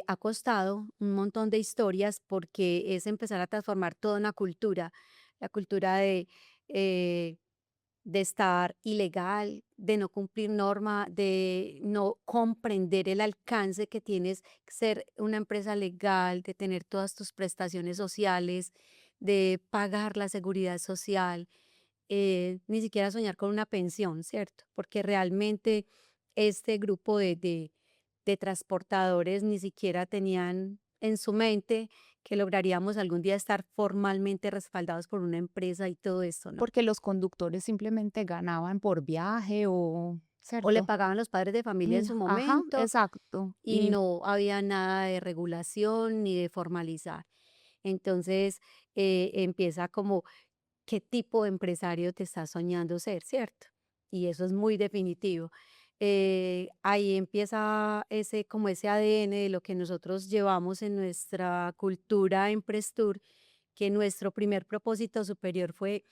ha costado un montón de historias porque es empezar a transformar toda una cultura, la cultura eh, de estar ilegal, de no cumplir norma, de no comprender el alcance que tienes ser una empresa legal, de tener todas tus prestaciones sociales, de pagar la seguridad social, ni siquiera soñar con una pensión, ¿cierto? Porque realmente este grupo de transportadores ni siquiera tenían en su mente que lograríamos algún día estar formalmente respaldados por una empresa y todo esto, ¿no? Porque los conductores simplemente ganaban por viaje o, O le ¿cierto? pagaban los padres de familia en su Ajá, momento exacto. y no había nada de regulación ni de formalizar. Entonces empieza como qué tipo de empresario te estás soñando ser, ¿cierto? Y eso es muy definitivo. Ahí empieza ese, como ese ADN de lo que nosotros llevamos en nuestra cultura en Prestur, que nuestro primer propósito superior fue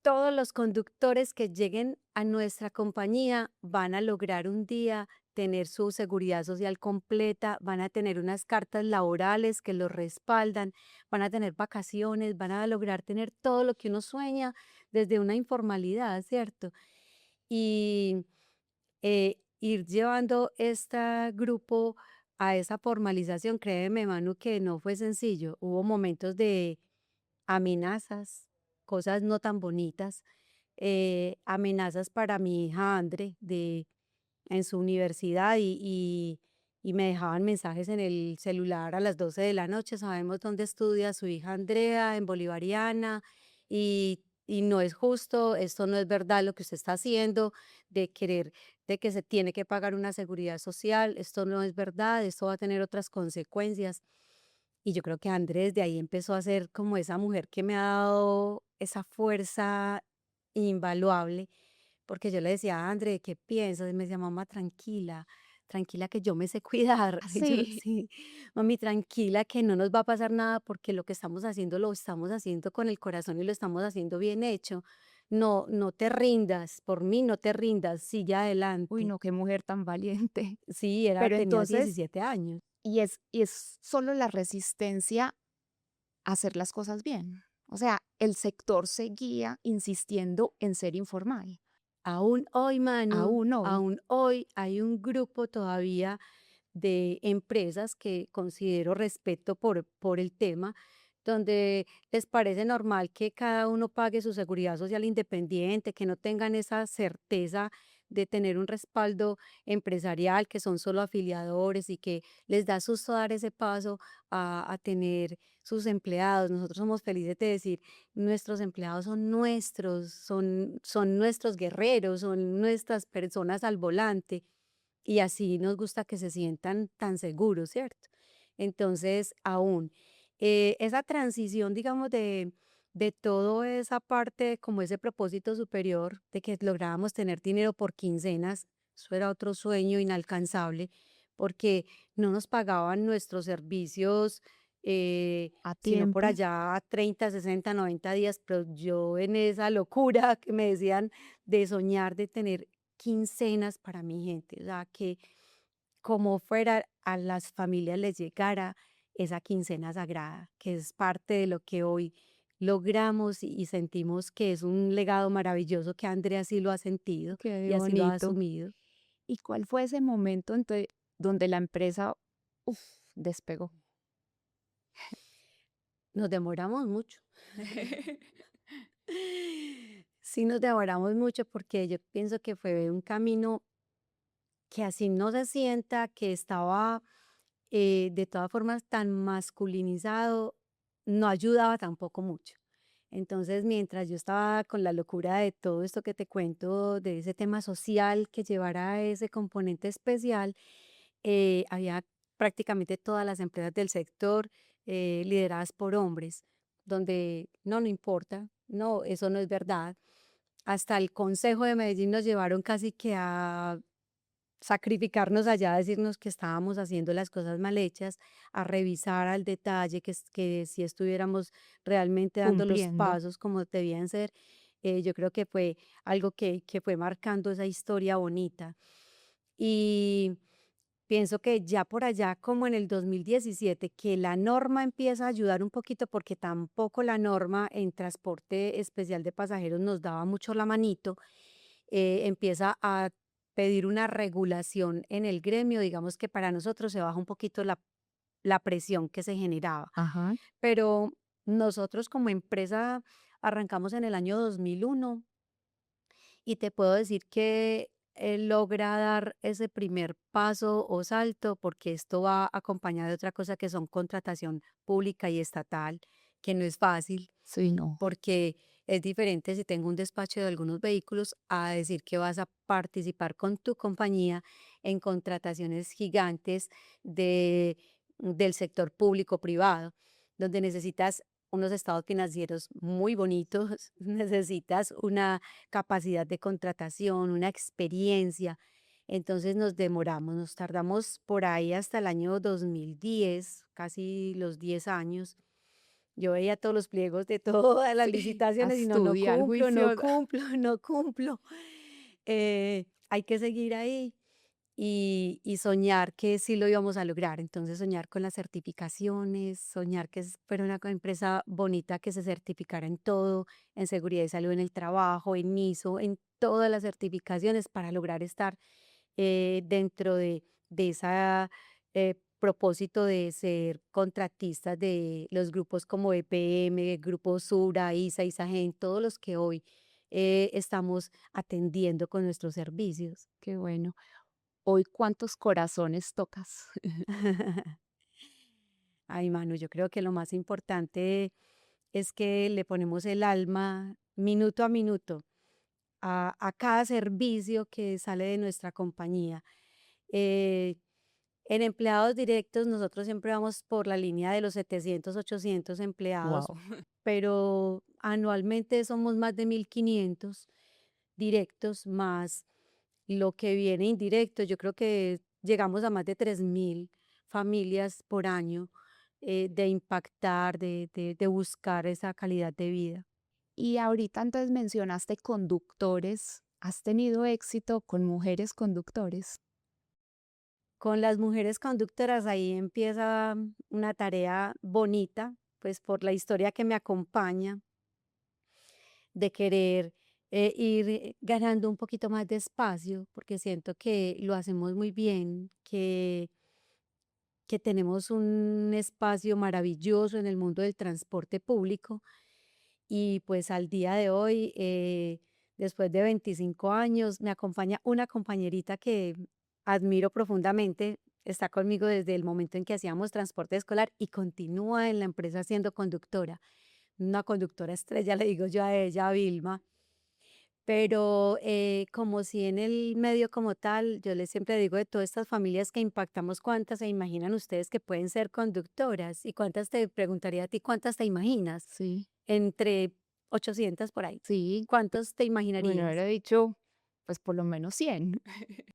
todos los conductores que lleguen a nuestra compañía van a lograr un día tener su seguridad social completa, van a tener unas cartas laborales que los respaldan, van a tener vacaciones, van a lograr tener todo lo que uno sueña desde una informalidad, ¿cierto? Y ir llevando este grupo a esa formalización, créeme, Manu, que no fue sencillo. Hubo momentos de amenazas, cosas no tan bonitas, amenazas para mi hija Andre en su universidad y me dejaban mensajes en el celular a las 12 de la noche. Sabemos dónde estudia su hija Andrea, en Bolivariana, y no es justo, esto no es verdad lo que usted está haciendo, de querer, de que se tiene que pagar una seguridad social, esto no es verdad, esto va a tener otras consecuencias. Y yo creo que Andrés de ahí empezó a ser como esa mujer que me ha dado esa fuerza invaluable, porque yo le decía: "André, ¿qué piensas?". Y me decía: "Mamá, tranquila, tranquila que yo me sé cuidar". Y yo: Sí. "Sí, mami, tranquila que no nos va a pasar nada porque lo que estamos haciendo lo estamos haciendo con el corazón y lo estamos haciendo bien hecho. No, no te rindas, por mí no te rindas, sigue Uy, adelante". no, qué mujer tan valiente. Sí, Pero tenía entonces, 17 años. y es solo la resistencia a hacer las cosas bien. O sea, el sector seguía insistiendo en ser informal, Aún hoy, Manu, aún hoy. aún hoy hay un grupo todavía de empresas que considero respeto por el tema, donde les parece normal que cada uno pague su seguridad social independiente, que no tengan esa certeza de tener un respaldo empresarial, que son solo afiliadores y que les da susto dar ese paso a tener sus empleados. Nosotros somos felices de decir, nuestros empleados son nuestros, son nuestros guerreros, son nuestras personas al volante y así nos gusta que se sientan tan seguros, ¿cierto? Entonces, aún esa transición, digamos, de toda esa parte, como ese propósito superior, de que lográbamos tener dinero por quincenas, eso era otro sueño inalcanzable, porque no nos pagaban nuestros servicios, A sino por tiempo. allá a 30, 60, 90 días, pero yo en esa locura que me decían de soñar, de tener quincenas para mi gente, o sea, que como fuera a las familias les llegara esa quincena sagrada, que es parte de lo que hoy logramos y sentimos que es un legado maravilloso que Andrea sí lo ha sentido Qué y así lo ha bonito. asumido. ¿Y cuál fue ese momento donde la empresa, uf, despegó? Nos demoramos mucho. Sí, nos demoramos mucho porque yo pienso que fue un camino que así no se sienta que estaba de todas formas tan masculinizado, no ayudaba tampoco mucho. Entonces, mientras yo estaba con la locura de todo esto que te cuento, de ese tema social que llevara a ese componente especial, había prácticamente todas las empresas del sector lideradas por hombres, donde no, no importa, no, eso no es verdad. Hasta el Consejo de Medellín nos llevaron casi que a sacrificarnos allá, a decirnos que estábamos haciendo las cosas mal hechas, a revisar al detalle que si estuviéramos realmente dando los Cumpliendo. pasos como debían ser. Yo creo que fue algo que fue marcando esa historia bonita. Y pienso que ya por allá, como en el 2017, que la norma empieza a ayudar un poquito, porque tampoco la norma en transporte especial de pasajeros nos daba mucho la manito, empieza a pedir una regulación en el gremio, digamos que para nosotros se baja un poquito la presión que se generaba. Ajá. Pero nosotros como empresa arrancamos en el año 2001 y te puedo decir que logra dar ese primer paso o salto porque esto va acompañado de otra cosa que son contratación pública y estatal, que no es fácil Sí, no. porque es diferente si tengo un despacho de algunos vehículos a decir que vas a participar con tu compañía en contrataciones gigantes del sector público-privado, donde necesitas unos estados financieros muy bonitos, necesitas una capacidad de contratación, una experiencia. Entonces nos demoramos, nos tardamos por ahí hasta el año 2010, casi los 10 años. Yo veía todos los pliegos de todas las Sí, a licitaciones y no, no estudiar cumplo, no juiciosa. cumplo, no cumplo. Hay que seguir ahí y soñar que sí lo íbamos a lograr. Entonces soñar con las certificaciones, soñar que fuera una empresa bonita que se certificara en todo, en seguridad y salud en el trabajo, en ISO, en todas las certificaciones para lograr estar dentro de esa propósito de ser contratistas de los grupos como EPM, Grupo Sura, ISA, ISAGEN, todos los que hoy estamos atendiendo con nuestros servicios. Qué bueno. Hoy, ¿cuántos corazones tocas? Ay, Manu, yo creo que lo más importante es que le ponemos el alma minuto a minuto a cada servicio que sale de nuestra compañía. Eh, en empleados directos, nosotros siempre vamos por la línea de los 700, 800 empleados, Wow. pero anualmente somos más de 1.500 directos, más lo que viene indirecto. Yo creo que llegamos a más de 3.000 familias por año, de impactar, de buscar esa calidad de vida. Y ahorita entonces mencionaste conductores. ¿Has tenido éxito con mujeres conductores? Con las mujeres conductoras ahí empieza una tarea bonita, pues por la historia que me acompaña, de querer ir ganando un poquito más de espacio, porque siento que lo hacemos muy bien, que tenemos un espacio maravilloso en el mundo del transporte público y pues al día de hoy, después de 25 años, me acompaña una compañerita que admiro profundamente. Está conmigo desde el momento en que hacíamos transporte escolar y continúa en la empresa siendo conductora. Una conductora estrella, le digo yo a ella, a Vilma. Pero como si en el medio como tal, yo les siempre digo de todas estas familias que impactamos, ¿cuántas se imaginan ustedes que pueden ser conductoras? ¿Y cuántas te preguntaría a ti, cuántas te imaginas? Sí, Entre 800 por ahí. sí. ¿Cuántos te Bueno, imaginarías? hubiera dicho, pues por lo menos 100.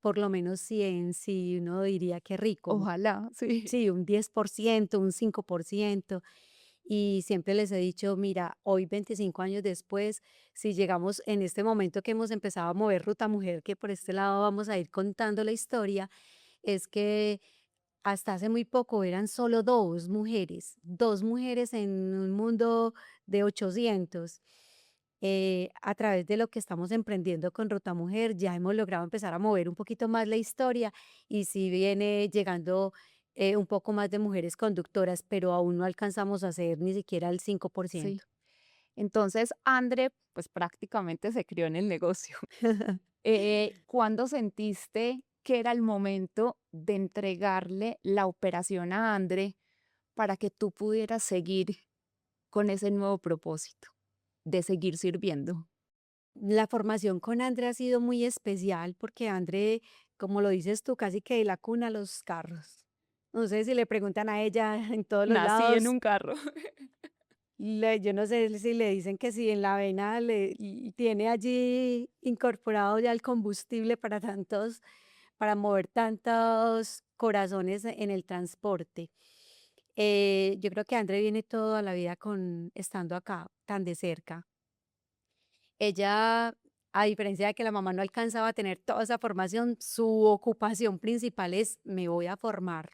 Por lo menos 100, sí, uno diría qué rico. Ojalá, sí. Sí, un 10%, un 5%. Y siempre les he dicho, mira, hoy 25 años después, si llegamos en este momento que hemos empezado a mover Ruta Mujer, que por este lado vamos a ir contando la historia, es que hasta hace muy poco eran solo dos mujeres en un mundo de 800. A través de lo que estamos emprendiendo con Ruta Mujer, ya hemos logrado empezar a mover un poquito más la historia y sí viene llegando un poco más de mujeres conductoras, pero aún no alcanzamos a hacer ni siquiera el 5%. Sí. Entonces, André, pues prácticamente se crió en el negocio. ¿Cuándo sentiste que era el momento de entregarle la operación a André para que tú pudieras seguir con ese nuevo propósito de seguir sirviendo? La formación con André ha sido muy especial porque André, como lo dices tú, casi que de la cuna a los carros. No sé si le preguntan a ella en todos los Nací en lados, un carro. yo no sé si le dicen que si en la vena tiene allí incorporado ya el combustible para tantos, para mover tantos corazones en el transporte. Yo creo que André viene toda la vida con estando acá, tan de cerca. Ella, a diferencia de que la mamá no alcanzaba a tener toda esa formación, su ocupación principal es: "Me voy a formar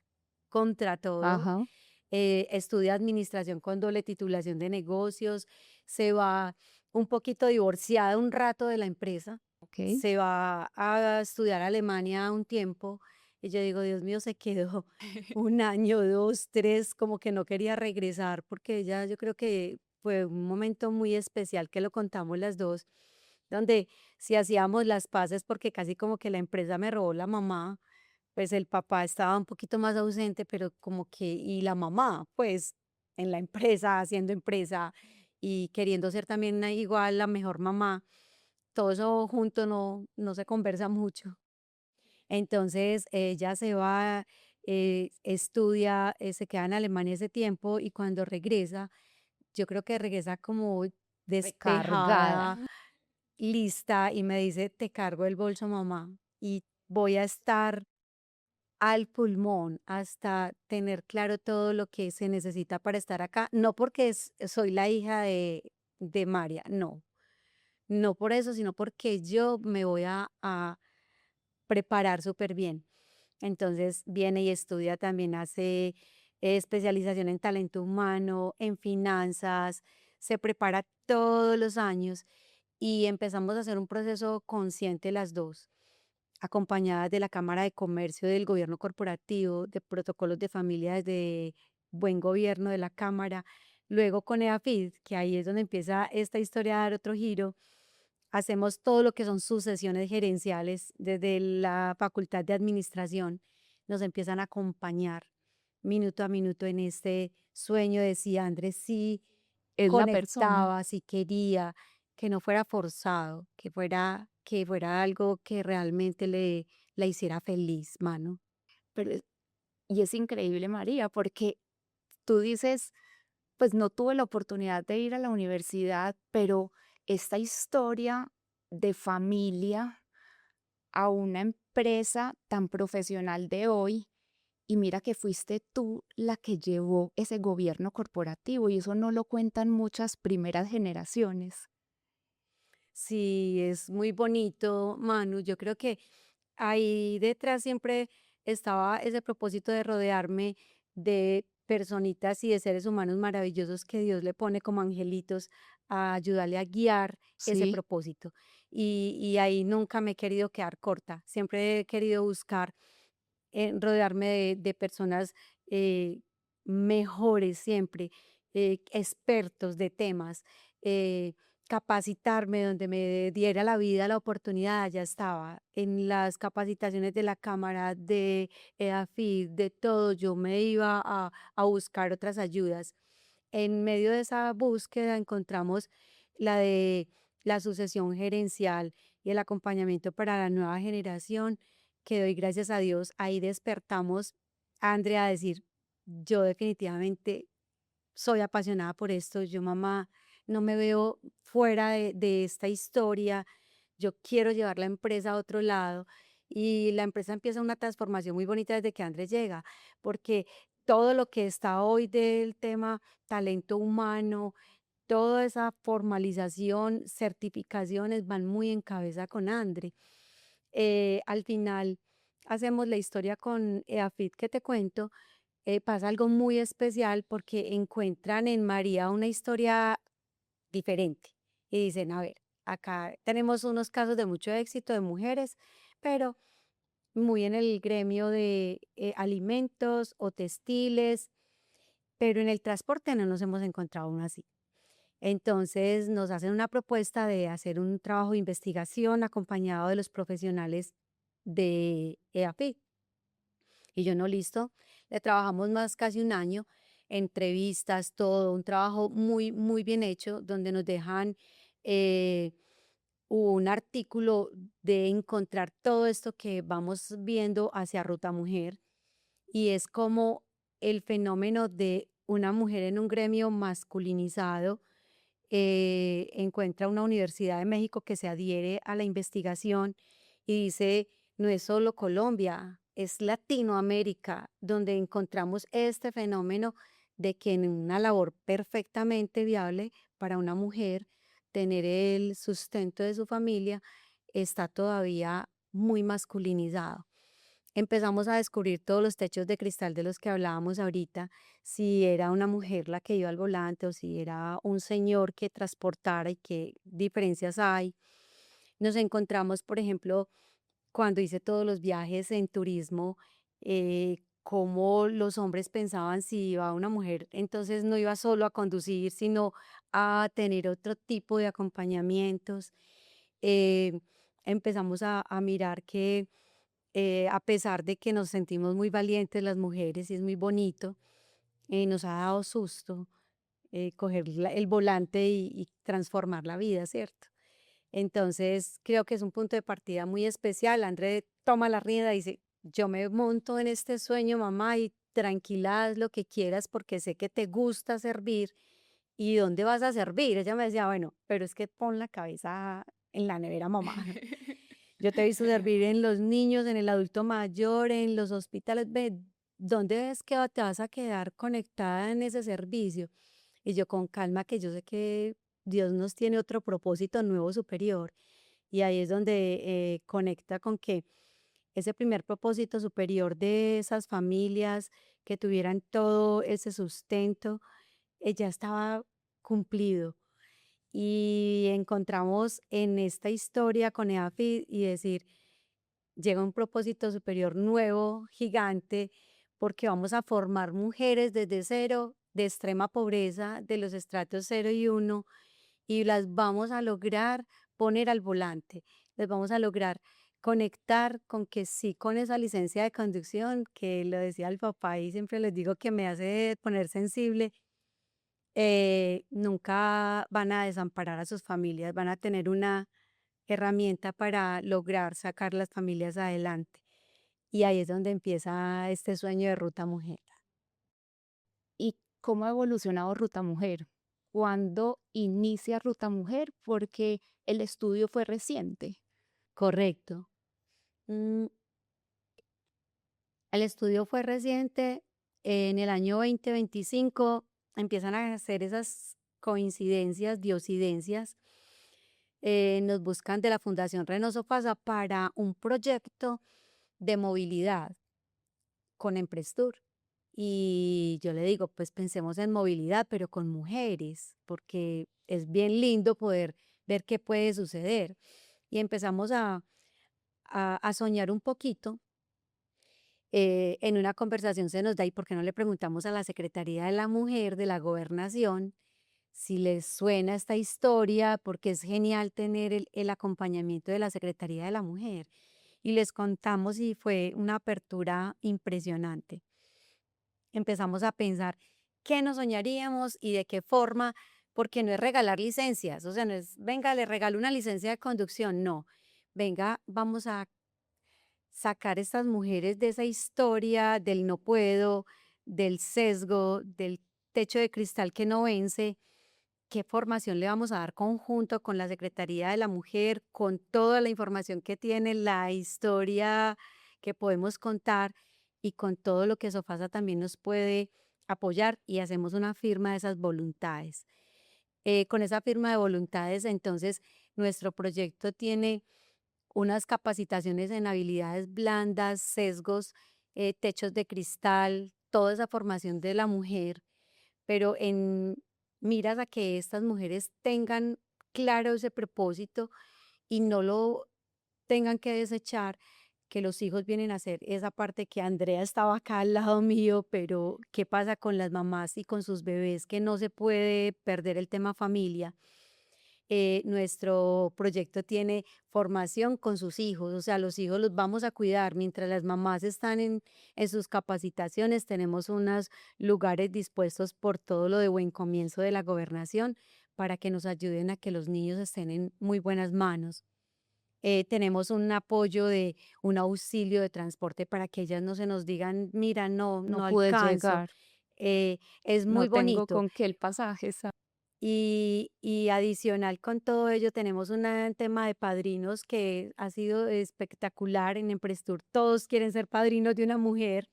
contra todo". Ajá, Estudia administración con doble titulación de negocios, se va un poquito divorciada un rato de la empresa, ok. se va a estudiar a Alemania un tiempo, y yo digo: "Dios mío", se quedó un año, 2, 3, como que no quería regresar, porque ella, yo creo que fue un momento muy especial que lo contamos las 2, donde si hacíamos las paces, porque casi como que la empresa me robó la mamá, pues el papá estaba un poquito más ausente, pero como que, y la mamá, pues en la empresa, haciendo empresa y queriendo ser también igual la mejor mamá, todo eso junto no se conversa mucho. Entonces ella se va, estudia, se queda en Alemania ese tiempo y cuando regresa, yo creo que regresa como Recargada. despejada, lista y me dice: "Te cargo el bolso, mamá, y voy a estar al pulmón hasta tener claro todo lo que se necesita para estar acá". No porque soy la hija de María, no, no por eso, sino porque yo me voy a preparar súper bien. Entonces viene y estudia también, hace especialización en talento humano, en finanzas, se prepara todos los años y empezamos a hacer un proceso consciente las dos, acompañadas de la Cámara de Comercio, del gobierno corporativo, de protocolos de familia, desde buen gobierno de la Cámara, luego con EAFID, que ahí es donde empieza esta historia a dar otro giro. Hacemos todo lo que son sucesiones gerenciales desde la Facultad de Administración. Nos empiezan a acompañar minuto a minuto en este sueño de sí, Andrés, sí, Es la persona. conectaba, si quería, que no fuera forzado, que fuera algo que realmente la hiciera feliz, mano. Pero y es increíble, María, porque tú dices, pues no tuve la oportunidad de ir a la universidad, pero esta historia de familia a una empresa tan profesional de hoy, y mira que fuiste tú la que llevó ese gobierno corporativo y eso no lo cuentan muchas primeras generaciones. Sí, es muy bonito, Manu. Yo creo que ahí detrás siempre estaba ese propósito de rodearme de personitas y de seres humanos maravillosos que Dios le pone como angelitos a ayudarle a guiar ese Sí, propósito. Y ahí nunca me he querido quedar corta. Siempre he querido buscar rodearme de personas eh, mejores siempre, expertos de temas, eh, capacitarme donde me diera la vida la oportunidad, ya estaba. En las capacitaciones de la Cámara, de EAFID, de todo, yo me iba a buscar otras ayudas. En medio de esa búsqueda encontramos la de la sucesión gerencial y el acompañamiento para la nueva generación, que doy gracias a Dios. Ahí despertamos a Andrea a decir, yo definitivamente soy apasionada por esto, yo mamá no me veo fuera de esta historia, yo quiero llevar la empresa a otro lado y la empresa empieza una transformación muy bonita desde que Andrés llega, porque todo lo que está hoy del tema talento humano, toda esa formalización, certificaciones van muy en cabeza con Andre. Al final hacemos la historia con EAFIT que te cuento, pasa algo muy especial porque encuentran en María una historia diferente y dicen, a ver, acá tenemos unos casos de mucho éxito de mujeres, pero muy en el gremio de alimentos o textiles, pero en el transporte no nos hemos encontrado uno así. Entonces nos hacen una propuesta de hacer un trabajo de investigación acompañado de los profesionales de EAFIT. Y yo no, listo. Le trabajamos más casi un año, entrevistas, todo, un trabajo muy, muy bien hecho, donde nos dejan eh, un artículo de encontrar todo esto que vamos viendo hacia Ruta Mujer. Y es como el fenómeno de una mujer en un gremio masculinizado encuentra una universidad de México que se adhiere a la investigación y dice, no es solo Colombia, es Latinoamérica, donde encontramos este fenómeno de que en una labor perfectamente viable para una mujer, tener el sustento de su familia está todavía muy masculinizado. Empezamos a descubrir todos los techos de cristal de los que hablábamos ahorita, si era una mujer la que iba al volante o si era un señor que transportara y qué diferencias hay. Nos encontramos, por ejemplo, cuando hice todos los viajes en turismo, cómo los hombres pensaban si iba una mujer, entonces no iba solo a conducir, sino a tener otro tipo de acompañamientos. Eh, Empezamos a mirar que a pesar de que nos sentimos muy valientes las mujeres y es muy bonito, nos ha dado susto coger el volante y transformar la vida, ¿cierto? Entonces, creo que es un punto de partida muy especial. André toma la rienda y dice, yo me monto en este sueño, mamá, y tranquila, haz lo que quieras porque sé que te gusta servir. ¿Y dónde vas a servir? Ella me decía, bueno, pero es que pon la cabeza en la nevera, mamá. Yo te he visto servir en los niños, en el adulto mayor, en los hospitales. Ve, ¿dónde es que te vas a quedar conectada en ese servicio? Y yo con calma, que yo sé que Dios nos tiene otro propósito nuevo superior. Y ahí es donde conecta con que ese primer propósito superior de esas familias que tuvieran todo ese sustento, ya estaba cumplido. Y encontramos en esta historia con EAFID y decir, llega un propósito superior nuevo, gigante, porque vamos a formar mujeres desde cero, de extrema pobreza, de los estratos 0 y 1, y las vamos a lograr poner al volante, les vamos a lograr conectar con que sí, con esa licencia de conducción, que lo decía el papá y siempre les digo que me hace poner sensible, nunca van a desamparar a sus familias, van a tener una herramienta para lograr sacar las familias adelante. Y ahí es donde empieza este sueño de Ruta Mujer. ¿Y cómo ha evolucionado Ruta Mujer? ¿Cuándo inicia Ruta Mujer? Porque el estudio fue reciente. Correcto. Mm, el estudio fue reciente. En el año 2025 empiezan a hacer esas coincidencias, diosidencias. Nos buscan de la Fundación Renosofasa para un proyecto de movilidad con Emprestur. Y yo le digo, pues pensemos en movilidad, pero con mujeres, porque es bien lindo poder ver qué puede suceder. Y empezamos a soñar un poquito. En una conversación se nos da, ¿y por qué no le preguntamos a la Secretaría de la Mujer de la Gobernación si les suena esta historia? Porque es genial tener el acompañamiento de la Secretaría de la Mujer. Y les contamos y fue una apertura impresionante. Empezamos a pensar qué nos soñaríamos y de qué forma, porque no es regalar licencias, o sea, no es, venga, le regalo una licencia de conducción, no, venga, vamos a sacar estas mujeres de esa historia del no puedo, del sesgo, del techo de cristal que no vence. ¿Qué formación le vamos a dar conjunto con la Secretaría de la Mujer, con toda la información que tiene, la historia que podemos contar y con todo lo que Sofasa también nos puede apoyar y hacemos una firma de esas voluntades? Con esa firma de voluntades, entonces, nuestro proyecto tiene unas capacitaciones en habilidades blandas, sesgos, techos de cristal, toda esa formación de la mujer, pero en miras a que estas mujeres tengan claro ese propósito y no lo tengan que desechar, que los hijos vienen a hacer esa parte que Andrea estaba acá al lado mío, pero ¿qué pasa con las mamás y con sus bebés? Que no se puede perder el tema familia. Nuestro proyecto tiene formación con sus hijos, o sea, los hijos los vamos a cuidar mientras las mamás están en sus capacitaciones. Tenemos unos lugares dispuestos por todo lo de buen comienzo de la gobernación para que nos ayuden a que los niños estén en muy buenas manos. Tenemos un apoyo de un auxilio de transporte para que ellas no se nos digan, mira, no, No no pude alcanzo. llegar, Es no muy tengo bonito. con qué el pasaje. Y adicional con todo ello, tenemos un tema de padrinos que ha sido espectacular en Emprestur. Todos quieren ser padrinos de una mujer.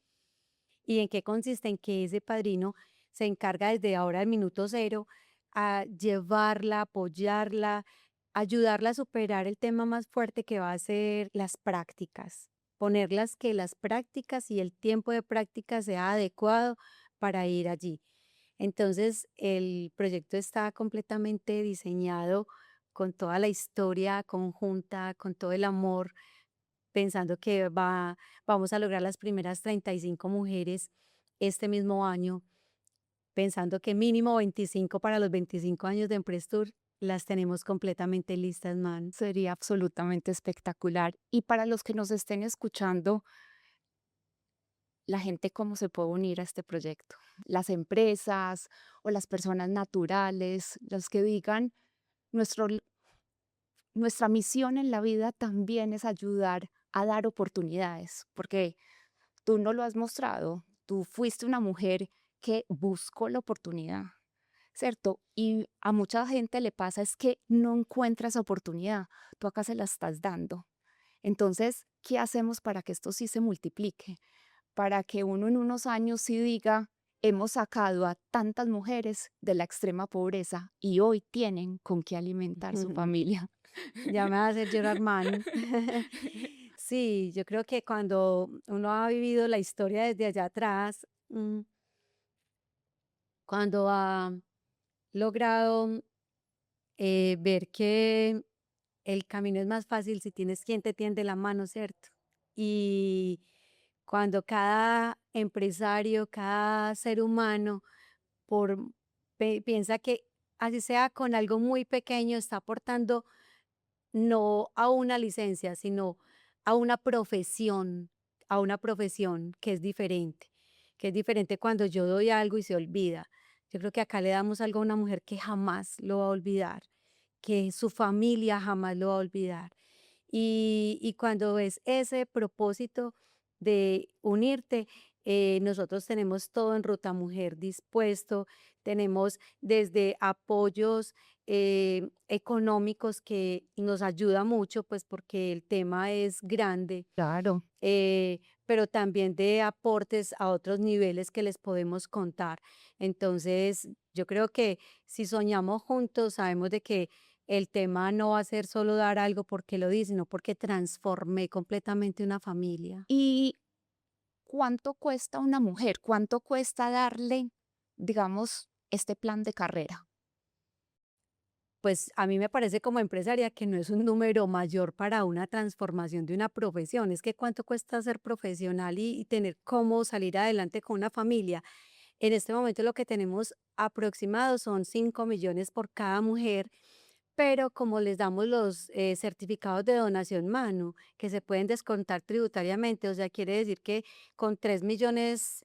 ¿Y en qué consiste? En que ese padrino se encarga desde ahora, al minuto cero, a llevarla, apoyarla, ayudarla a superar el tema más fuerte que va a ser las prácticas. Ponerlas que las prácticas y el tiempo de práctica sea adecuado para ir allí. Entonces, el proyecto está completamente diseñado con toda la historia conjunta, con todo el amor, pensando que vamos a lograr las primeras 35 mujeres este mismo año, pensando que mínimo 25 para los 25 años de Emprestur las tenemos completamente listas, man. Sería absolutamente espectacular. Y para los que nos estén escuchando, la gente cómo se puede unir a este proyecto. Las empresas o las personas naturales, los que digan, nuestro, nuestra misión en la vida también es ayudar a dar oportunidades, porque tú no lo has mostrado, tú fuiste una mujer que buscó la oportunidad, ¿cierto? Y a mucha gente le pasa es que no encuentra esa oportunidad, tú acá se la estás dando. Entonces, ¿qué hacemos para que esto sí se multiplique? Para que uno en unos años sí diga, hemos sacado a tantas mujeres de la extrema pobreza y hoy tienen con qué alimentar su familia. Ya me va a hacer llorar, man. Sí, yo creo que cuando uno ha vivido la historia desde allá atrás, cuando ha logrado ver que el camino es más fácil si tienes quien te tiende la mano, ¿cierto? Y cuando cada empresario, cada ser humano, por, piensa que así sea con algo muy pequeño, está aportando no a una licencia, sino a una profesión que es diferente cuando yo doy algo y se olvida. Yo creo que acá le damos algo a una mujer que jamás lo va a olvidar, que su familia jamás lo va a olvidar. Y cuando ves ese propósito de unirte, nosotros tenemos todo en Ruta Mujer dispuesto, tenemos desde apoyos económicos que nos ayuda mucho, pues porque el tema es grande, Claro. pero también de aportes a otros niveles que les podemos contar. Entonces, yo creo que si soñamos juntos, sabemos de que el tema no va a ser solo dar algo porque lo di, sino porque transformé completamente una familia. ¿Y cuánto cuesta una mujer? ¿Cuánto cuesta darle, digamos, este plan de carrera? Pues a mí me parece como empresaria que no es un número mayor para una transformación de una profesión. Es que cuánto cuesta ser profesional y tener cómo salir adelante con una familia. En este momento lo que tenemos aproximado son 5 millones por cada mujer, pero como les damos los certificados de donación mano, que se pueden descontar tributariamente, o sea, quiere decir que con 3,5 millones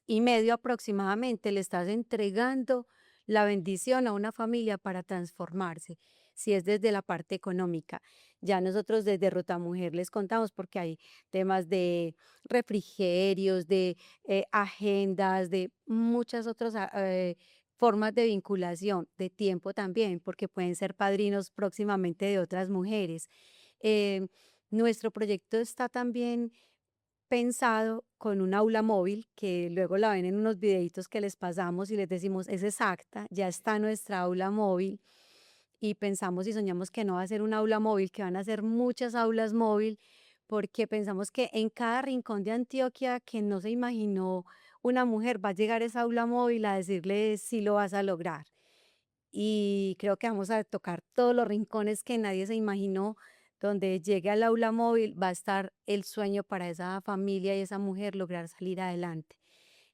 aproximadamente le estás entregando la bendición a una familia para transformarse, si es desde la parte económica. Ya nosotros desde Ruta Mujer les contamos porque hay temas de refrigerios, de agendas, de muchas otras formas de vinculación, de tiempo también, porque pueden ser padrinos próximamente de otras mujeres. Eh, Nuestro proyecto está también pensado con un aula móvil, que luego la ven en unos videitos que les pasamos y les decimos, es exacta, ya está nuestra aula móvil y pensamos y soñamos que no va a ser un aula móvil, que van a ser muchas aulas móvil, porque pensamos que en cada rincón de Antioquia que no se imaginó una mujer va a llegar esa aula móvil a decirle si lo vas a lograr. Y creo que vamos a tocar todos los rincones que nadie se imaginó. Donde llegue al aula móvil va a estar el sueño para esa familia y esa mujer lograr salir adelante.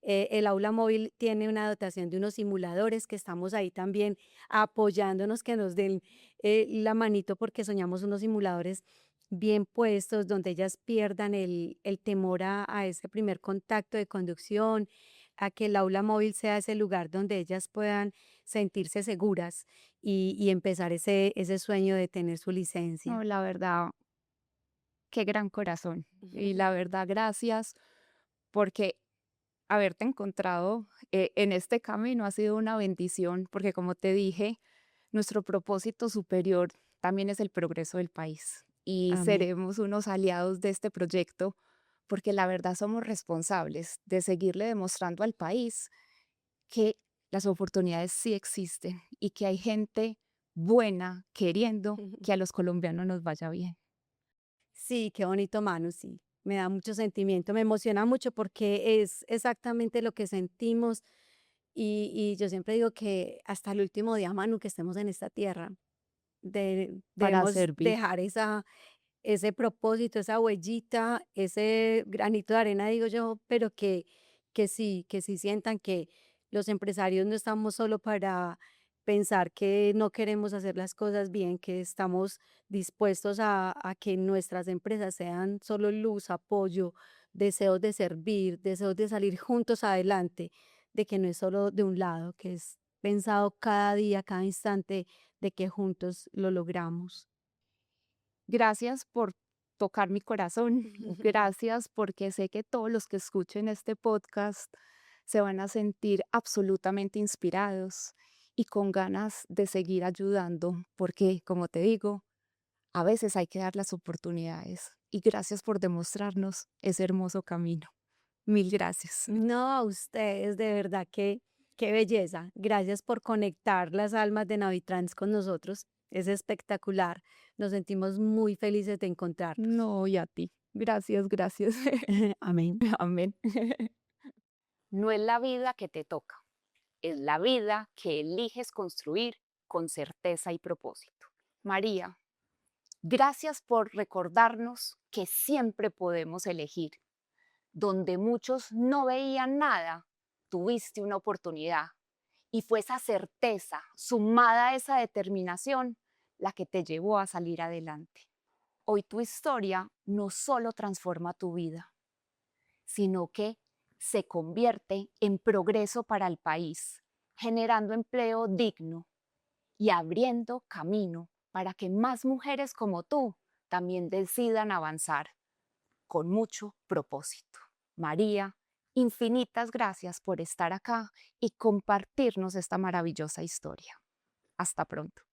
El aula móvil tiene una dotación de unos simuladores que estamos ahí también apoyándonos, que nos den la manito porque soñamos unos simuladores bien puestos, donde ellas pierdan el temor a ese primer contacto de conducción, a que el aula móvil sea ese lugar donde ellas puedan sentirse seguras y empezar ese sueño de tener su No, licencia. la verdad, qué gran corazón. Y la verdad, gracias, porque haberte encontrado en este camino ha sido una bendición, porque como te dije, nuestro propósito superior también es el progreso del país y Amén. seremos unos aliados de este proyecto, porque la verdad somos responsables de seguirle demostrando al país que las oportunidades sí existen y que hay gente buena queriendo que a los colombianos nos vaya bien. Sí, qué bonito, Manu, sí. Me da mucho sentimiento, me emociona mucho porque es exactamente lo que sentimos y yo siempre digo que hasta el último día, Manu, que estemos en esta tierra, Para debemos servir. dejar ese propósito, esa huellita, ese granito de arena, digo yo, pero que sí sientan que los empresarios no estamos solo para pensar que no queremos hacer las cosas bien, que estamos dispuestos a que nuestras empresas sean solo luz, apoyo, deseos de servir, deseos de salir juntos adelante, de que no es solo de un lado, que es pensado cada día, cada instante, de que juntos lo logramos. Gracias por tocar mi corazón. Gracias porque sé que todos los que escuchen este podcast se van a sentir absolutamente inspirados y con ganas de seguir ayudando, porque como te digo, a veces hay que dar las oportunidades. Y gracias por demostrarnos ese hermoso camino. Mil gracias. No, a ustedes, de verdad que qué belleza. Gracias por conectar las almas de Navitrans con nosotros. Es espectacular. Nos sentimos muy felices de encontrarnos. No, y a ti. Gracias, gracias. Amén. Amén. No es la vida que te toca, es la vida que eliges construir con certeza y propósito. María, gracias por recordarnos que siempre podemos elegir. Donde muchos no veían nada, tuviste una oportunidad. Y fue esa certeza, sumada a esa determinación, la que te llevó a salir adelante. Hoy tu historia no solo transforma tu vida, sino que se convierte en progreso para el país, generando empleo digno y abriendo camino para que más mujeres como tú también decidan avanzar con mucho propósito. María, infinitas gracias por estar acá y compartirnos esta maravillosa historia. Hasta pronto.